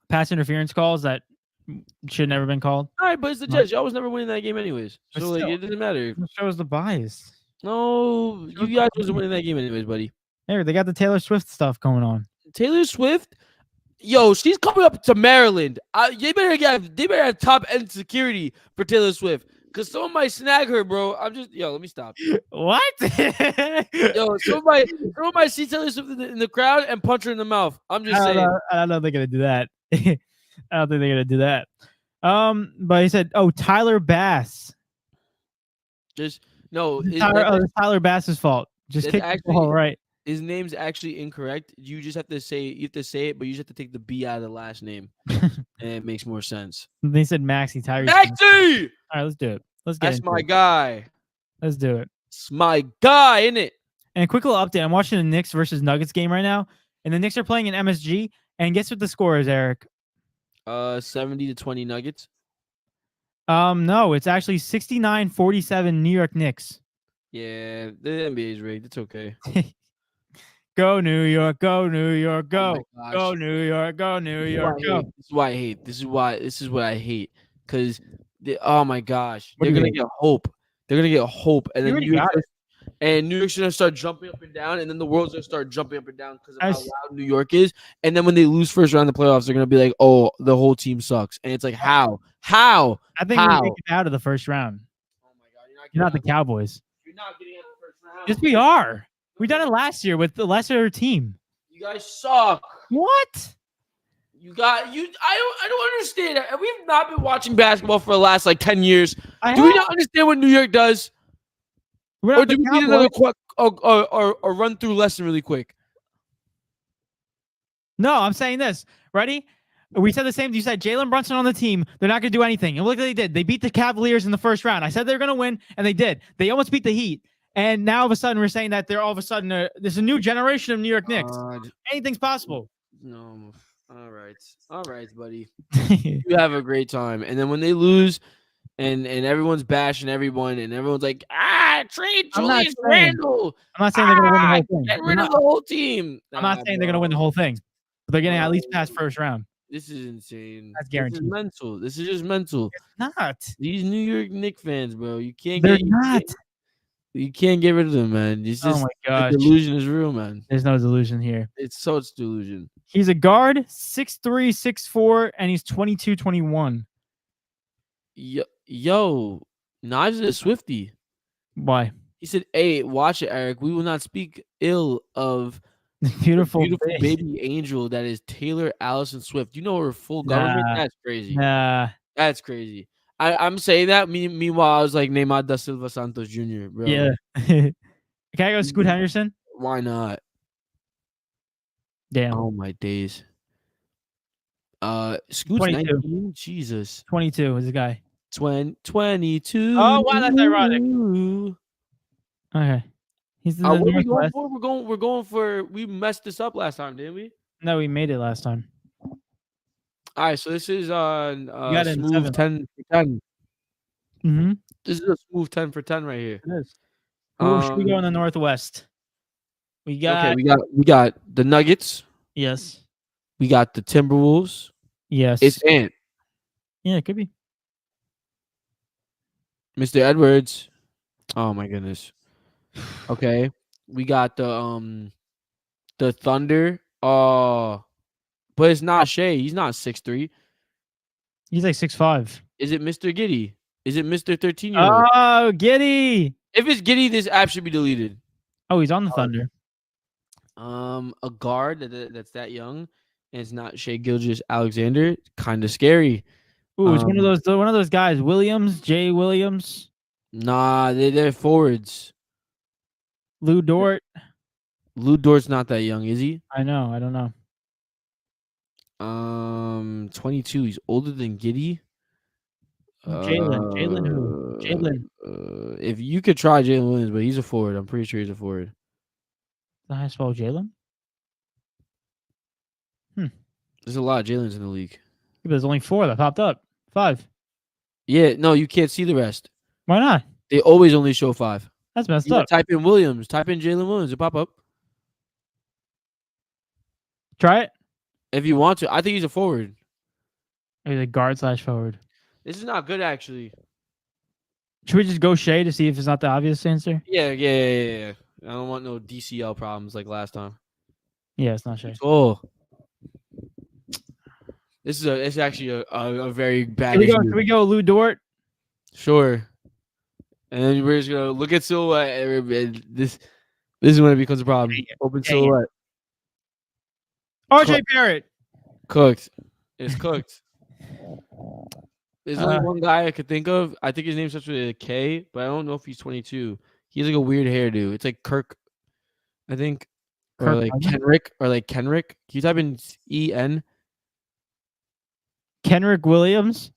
Pass interference calls that should never been called. All right, but it's the Jets. Y'all was never winning that game anyways. But So like, still. it doesn't matter. It shows the bias. No, you guys wasn't winning that game anyways, buddy. Eric, they got the Taylor Swift stuff going on. Taylor Swift, yo, she's coming up to Maryland. They better have top end security for Taylor Swift, cause someone might snag her, bro. Let me stop. What? Yo, somebody might see Taylor Swift in the crowd and punch her in the mouth. I'm just saying. I don't know if they're gonna do that. I don't think they're gonna do that. But he said, "Oh, Tyler Bass." Just no. It's Tyler Bass's fault. Just kick the ball right. His name's actually incorrect. You just have to say it, but you just have to take the B out of the last name, and it makes more sense. They said Maxey Tyrese. Maxey! All right, let's do it. Let's get That's my guy. Let's do it. It's my guy, isn't it? And a quick little update. I'm watching the Knicks versus Nuggets game right now, and the Knicks are playing in MSG. And guess what the score is, Eric? 70-20 Nuggets. No, it's actually 69-47 New York Knicks. Yeah, the NBA is rigged. It's okay. Go New York, go New York, Oh go. my gosh. Go New York, go New York, go. This is why I hate. This is what I hate. Because, oh my gosh, What they're do you gonna get hope. They're gonna get hope, and then already New York, got and New York's gonna start jumping up and down, and then the world's gonna start jumping up and down because of how As- loud New York is. And then when they lose first round of the playoffs, they're gonna be like, "Oh, the whole team sucks," and it's like, how? I think we How? make it out of the first round. Oh my god, You're not the Cowboys. You're not getting out of the first round. Yes, we are. We done it last year with the lesser team. You guys suck. What? I don't understand. We've not been watching basketball for the last like 10 years. I Do we have. not understand what New York does? We're Or not do the we need another Cowboys. or run through lesson really quick? No, I'm saying this. Ready? We said the same. You said Jalen Brunson on the team. They're not going to do anything. And look what they did. They beat the Cavaliers in the first round. I said they were going to win, and they did. They almost beat the Heat. And now all of a sudden we're saying that they're all of a sudden there's a new generation of New York Knicks. Anything's possible. No. All right, buddy. You have a great time. And then when they lose, and everyone's bashing everyone, and everyone's like, trade I'm not Julius saying Randle. I'm not saying they're gonna win the whole thing. Get rid of the whole team. I'm not saying they're gonna win the whole thing, but they're getting at least past first round. This is insane. That's This is guaranteed. mental. This is just mental. Not. These New York Knicks fans, bro. You can't They're get not. you can't get rid of them, man. It's Oh just my the gosh. delusion is real, man. There's no delusion here. It's such delusion. He's a guard, 6'3", 6'4", and he's 22, 21. Yo, Knives is a Swiftie. Why? He said, "Hey, watch it, Eric. We will not speak ill of Beautiful baby angel that is Taylor Allison Swift. You know her full government? That's crazy. Nah. That's crazy. I'm saying that. Meanwhile, I was like Neymar da Silva Santos Jr., bro. Yeah. Can I go Scoot Henderson? Why not? Damn. Oh my days. Scoot's 22. 19. Jesus. 22 is the guy. 22. Oh wow, that's ironic. Okay. He's in the What are we going Northwest. for? We're going for. We messed this up last time, didn't we? No, we made it last time. All right, so this is got it in smooth 10 for 10. Mm-hmm. This is a smooth 10 for 10 right here. It is. Who should we go in the Northwest? We got Okay, we got the Nuggets. yes. We got the Timberwolves. Yes. It's Ant. Yeah, it could be. Mr. Edwards. Oh my goodness. Okay. We got the Thunder. Oh, but it's not Shea. He's not 6'3". He's like 6'5". Is it Mr. Giddy? Is it Mr. 13-year-old? Oh, Giddy. If it's Giddy, this app should be deleted. Oh, he's on the Thunder. A guard that's that young, and it's not Shea Gilgeous-Alexander. Kind of scary. Ooh, it's one of those guys. Williams, Jay Williams. Nah, they're forwards. Lou Dort. Lou Dort's not that young, is he? I know. I don't know. 22. He's older than Giddy. Jalen who? Jalen. If you could try Jalen Williams, but he's a forward. I'm pretty sure he's a forward. The high spell Jalen? There's a lot of Jalen's in the league. But there's only 4 that popped up. 5. Yeah, no, you can't see the rest. Why not? They always only show 5. That's messed You up. type in Williams. Type in Jalen Williams. It'll pop up. Try it. If you want to. I think he's a forward. He's a guard / forward. This is not good, actually. Should we just go Shea to see if it's not the obvious answer? Yeah. I don't want no DCL problems like last time. Yeah, it's not Shea. Oh. It's actually a very bad Can we go Lou Dort? Sure. And then we're just gonna look at silhouette. This is when it becomes a problem. Open silhouette. RJ Barrett. Cooked. It's cooked. There's only one guy I could think of. I think his name starts with a K, but I don't know if he's 22. He has like a weird hairdo. It's like Kirk, I think, or like Kenrick. Can you type in EN? Kenrick Williams.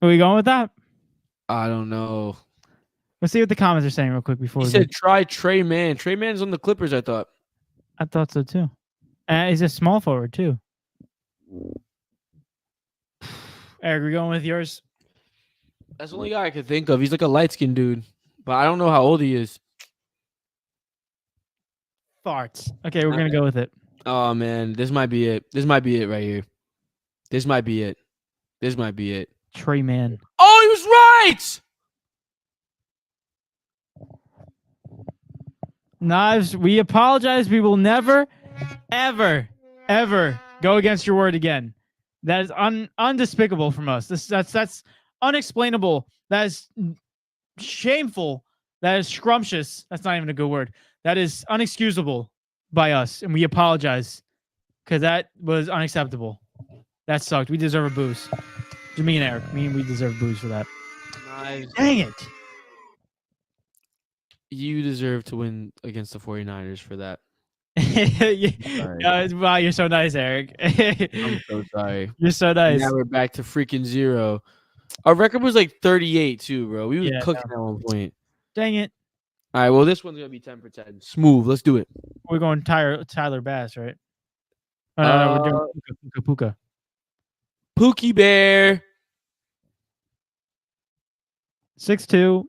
Are we going with that? I don't know. Let's see what the comments are saying real quick before He we said try Trey Mann. Trey Mann's on the Clippers, I thought. I thought so too. He's a small forward too. Eric, we're going with yours. That's the only guy I could think of. He's like a light-skinned dude, but I don't know how old he is. Farts. Okay, we're gonna go with it. Oh man, this might be it. This might be it right here. This might be it. Trey Mann. Oh, he was right. Knives, we apologize. We will never, ever, ever go against your word again. That is undespicable from us. That's unexplainable. That is shameful. That is scrumptious. That's not even a good word. That is unexcusable by us, and we apologize because that was unacceptable. That sucked. We deserve a boost. Me and Eric, we deserve boost for that. Nice. Dang it. You deserve to win against the 49ers for that. Wow, you're so nice, Eric. I'm so sorry. You're so nice. Now we're back to freaking 0. Our record was like 38 too, bro. We was cooking at one point. Dang it. All right, well, this one's going to be 10 for 10. Smooth. Let's do it. We're going Tyler Bass, right? Oh, no, we're doing Puka. Pookie Bear. 6'2".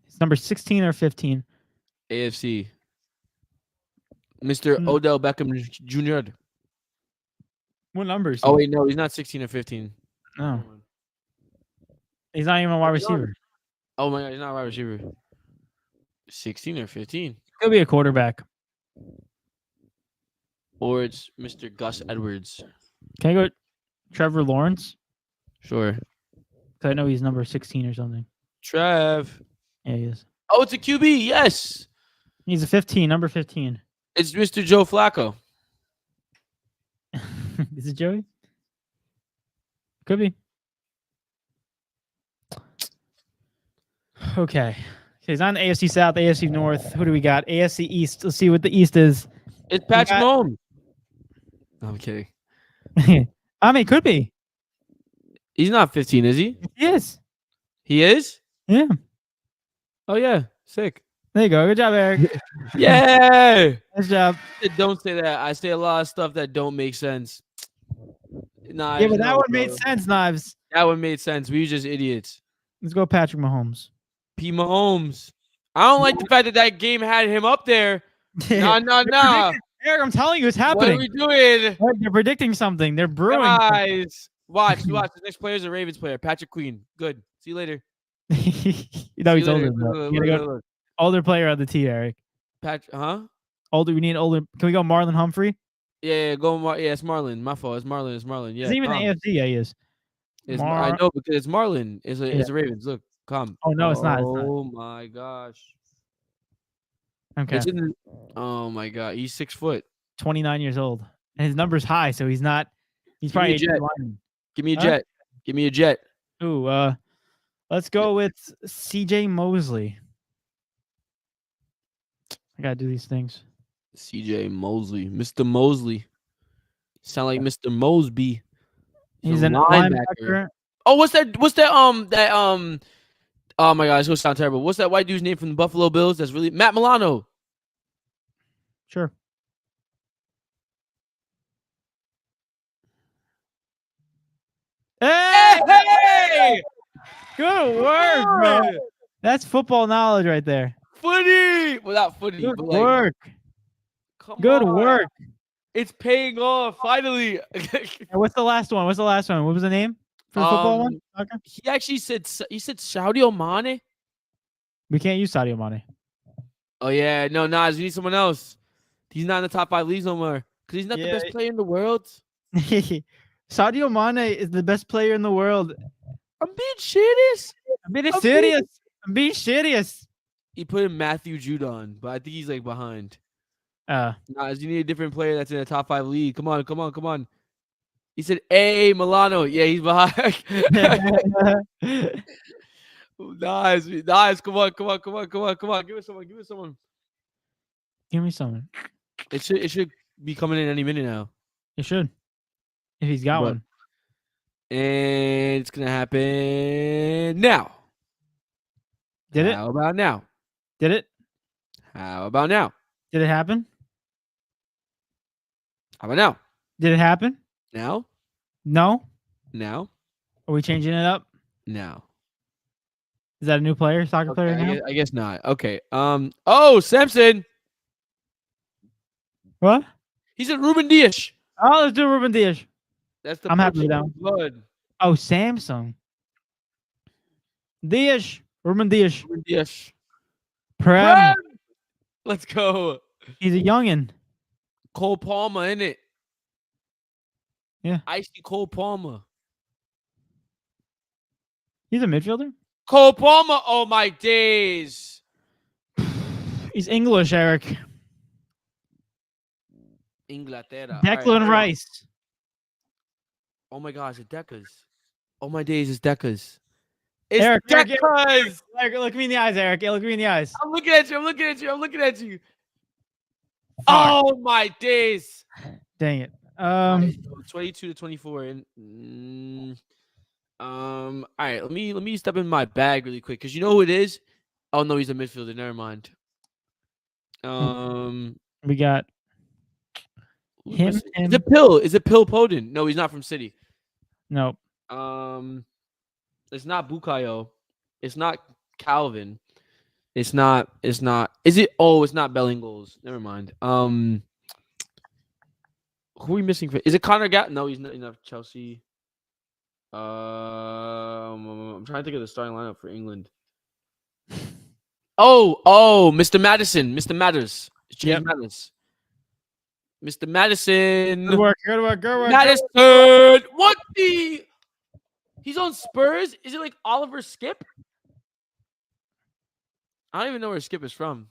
It's number 16 or 15. AFC. Mr. Hmm. Odell Beckham Jr. What number is he? Oh wait, no, he's not 16 or 15. No. He's not even a wide receiver. Oh my god, he's not a wide receiver. 16 or 15. Could be a quarterback. Or it's Mr. Gus Edwards. Can I go Trevor Lawrence? Sure. Because I know he's number 16 or something. Trev. Yeah, he is. Oh, it's a QB. Yes. He's a 15, number 15. It's Mr. Joe Flacco. Is it Joey? Could be. Okay. He's on the AFC South, AFC North. Who do we got? AFC East. Let's see what the East is. It's Patrick Mahomes. No, I'm kidding. I mean, could be. He's not 15, is he? Yes. He is? Yeah. Oh, yeah. Sick. There you go. Good job, Eric. Yeah. Nice job. Don't say that. I say a lot of stuff that don't make sense. Nah, Yeah, but that one made sense, Knives. That one made sense. We were just idiots. Let's go Patrick Mahomes. P. Mahomes. I don't like the fact that that game had him up there. Nah. Eric, I'm telling you, it's What happening. are we doing? They're predicting something. They're brewing. Guys, watch. The next player is a Ravens player. Patrick Queen. Good. See you later. No, he's older. Look. Older player on the tee, Eric. Older. We need older. Can we go Marlon Humphrey? Yeah, go. Yeah, it's Marlon. My fault. It's Marlon. Yeah. He's even the AFC. Yeah, he is. I know because it's Marlon. It's a Ravens. Look, come. Oh no, it's not. Oh my gosh. Okay. Oh my god, he's 6 foot. 29 years old, and his number's high, so he's not. He's Give me probably a jet. lineman. Give me a jet. Give me a jet. Ooh, let's go with CJ Mosley. I gotta do these things. CJ Mosley, Mr. Mosley. Sound like Mr. Mosby. He's a linebacker. Oh, what's that? Oh my god, it's gonna sound terrible. What's that white dude's name from the Buffalo Bills? That's really Matt Milano. Sure. Hey! Good work, bro. That's football knowledge right there. Footy! Without footy. Good work. Good work. It's paying off, finally. What's the last one? What was the name for the football one? Okay. He actually said Sadio Mane. We can't use Sadio Mane. Oh, yeah. No, Nas, we need someone else. He's not in the top 5 leagues no more. Because he's not the best player in the world. Sadio Mane is the best player in the world. I'm being serious. I'm being serious. He put in Matthew Judon, but I think he's like behind. Nas, you need a different player that's in the top 5 league. Come on. He said, "Hey, Milano." Yeah, he's behind. Nice. Come on. Give us someone. Give me someone. It should be coming in any minute now. It should. If he's got one. And it's gonna happen now. Did it? How about now? Did it? How about now? Did it happen? How about now? Did it happen? Now? No? Now? Are we changing it up? Now. Is that a new player? Soccer player now? I guess not. Okay. Oh, Samson. What? He's a Ruben Dias. Oh, let's do Ruben Dias. That's the I'm happy with that. blood. Oh, Samsung. Dias. Ruben Dias. Ruben Dias. Prem. Let's go. He's a youngin. Cole Palmer, in it. Yeah. Icy Cole Palmer. He's a midfielder? Cole Palmer. Oh, my days. He's English, Eric. Inglaterra. Declan Rice. Oh, my gosh. It's Decas. Oh, my days. It's Decas. It's Eric, Decas. Eric, look me in the eyes, Eric. Look me in the eyes. I'm looking at you. Fuck. Oh, my days. Dang it. 22 to 24. And all right, let me step in my bag really quick because you know who it is? Oh no, he's a midfielder. Never mind. We got him. Is it Pill Podin? No, he's not from City. Nope. It's not Bukayo. It's not Calvin. It's not. Is it? Oh, it's not Bellingles. Never mind. Who are we missing? Is it Connor Gatt? No, he's not Chelsea. I'm trying to think of the starting lineup for England. Oh, Mr. Madison. Mr. Matters. It's James Matters. Mr. Madison. Good work. Madison. What the? He's on Spurs? Is it like Oliver Skip? I don't even know where Skip is from.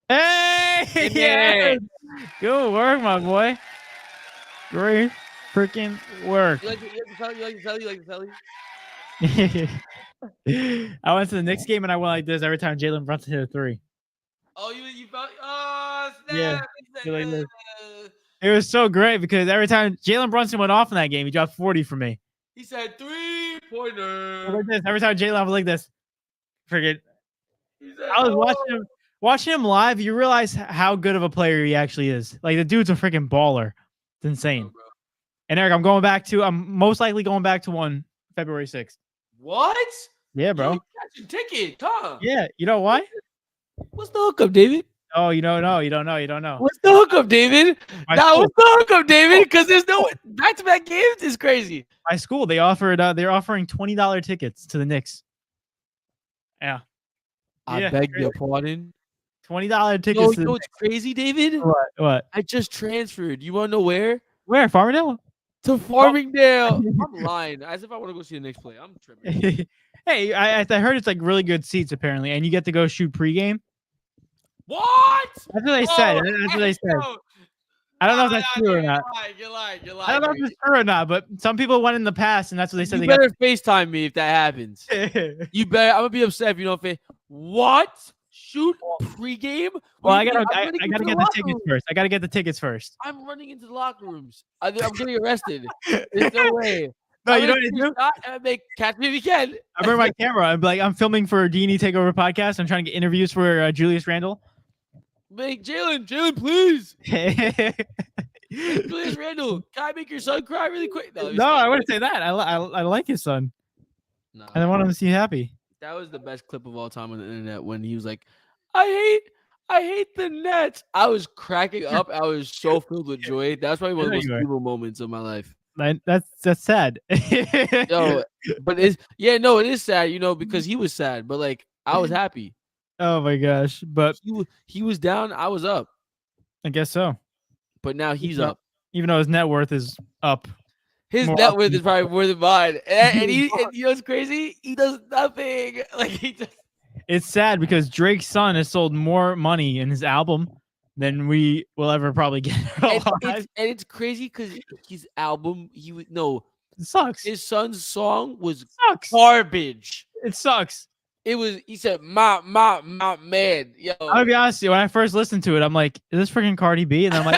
Hey! Yeah. Good work, my boy. Great freaking work. You like to tell you? I went to the Knicks game and I went like this every time Jalen Brunson hit a 3. Oh, you felt? Oh, snap. Yeah. Like this. It was so great because every time Jalen Brunson went off in that game, he dropped 40 for me. He said 3-pointer. Like this. Every time Jalen was like this. Friggin'. Said, I was watching him live. You realize how good of a player he actually is. Like the dude's a freaking baller. It's insane. Oh, bro. And Eric, I'm most likely going back to one February 6th. What? Yeah, bro. You got your ticket. Come. Yeah. You know why? What's the hookup, David? Oh, you don't know. You don't know. What's the hookup, David? What's the hookup, David? Because there's no back-to-back games. Is crazy. My school, they're offering $20 tickets to the Knicks. Yeah. I beg your pardon. $20 tickets. You know what's crazy, David? What? I just transferred. You want to know where? Where? Farmingdale? To Farmingdale. I'm lying. As if I want to go see the Knicks play. I'm tripping. Hey, I heard it's like really good seats apparently, and you get to go shoot pregame. What? That's what they said. That's what they said. I don't know if that's true or not. You're lying. I don't know if it's true or not, but some people went in the past, and that's what they said. You better FaceTime me if that happens. You better. I'm gonna be upset if you don't face. What? Shoot pregame? Well, I gotta get the tickets first. I gotta get the tickets first. I'm running into the locker rooms. I'm getting arrested. There's no way. No, you know what I do? Catch me if you can. I bring my camera. I'm filming for D&E TakeOver podcast. I'm trying to get interviews for Julius Randle. Make Jalen, please. Julius Randle, can I make your son cry really quick? No, I wouldn't say that. I like his son. No, and I want him to see happy. That was the best clip of all time on the internet when he was like, I hate the Nets. I was cracking up. I was so filled with joy. That's probably one of the most beautiful moments of my life. That's sad. Yo, but it is sad, because he was sad, but like I was happy. Oh my gosh. But he was down, I was up. I guess so. But now he's up. Even though his net worth is up. His net worth is probably more than mine. And you know what's crazy? He does nothing. It's sad because Drake's son has sold more money in his album than we will ever probably get. And it's crazy because his album, it sucks. His son's song was garbage. It sucks. He said, my man. Yo. I'm gonna be honest with you, when I first listened to it, I'm like, is this freaking Cardi B? And I'm like,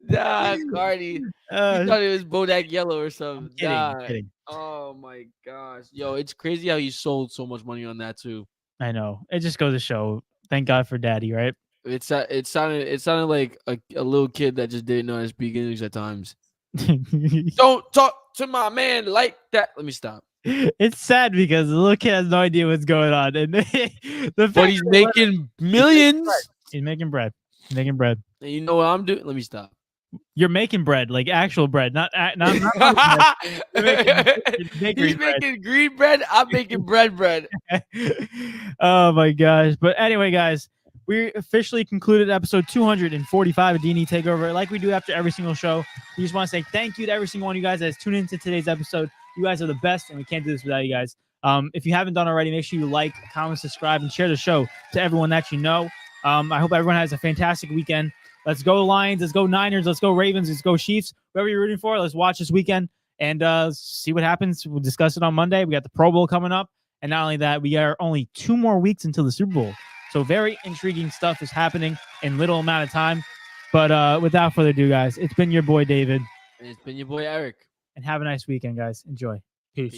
nah, Cardi. I thought it was Bodak Yellow or something. I'm kidding. Oh my gosh. Yo, it's crazy how he sold so much money on that too. I know. It just goes to show. Thank God for Daddy, right? It sounded like a little kid that just didn't know how to speak English at times. Don't talk to my man like that. Let me stop. It's sad because the little kid has no idea what's going on, and but he's making millions. He's making bread. And you know what I'm doing? Let me stop. You're making bread, like actual bread, not He's making green bread. I'm making bread. Oh my gosh! But anyway, guys, we officially concluded episode 245 of D&E TakeOver. Like we do after every single show, we just want to say thank you to every single one of you guys that has tuned into today's episode. You guys are the best, and we can't do this without you guys. If you haven't done already, make sure you like, comment, subscribe, and share the show to everyone that you know. I hope everyone has a fantastic weekend. Let's go Lions. Let's go Niners. Let's go Ravens. Let's go Chiefs. Whoever you're rooting for, let's watch this weekend and see what happens. We'll discuss it on Monday. We got the Pro Bowl coming up. And not only that, we are only 2 more weeks until the Super Bowl. So very intriguing stuff is happening in little amount of time. But without further ado, guys, it's been your boy, David. And it's been your boy, Eric. And have a nice weekend, guys. Enjoy.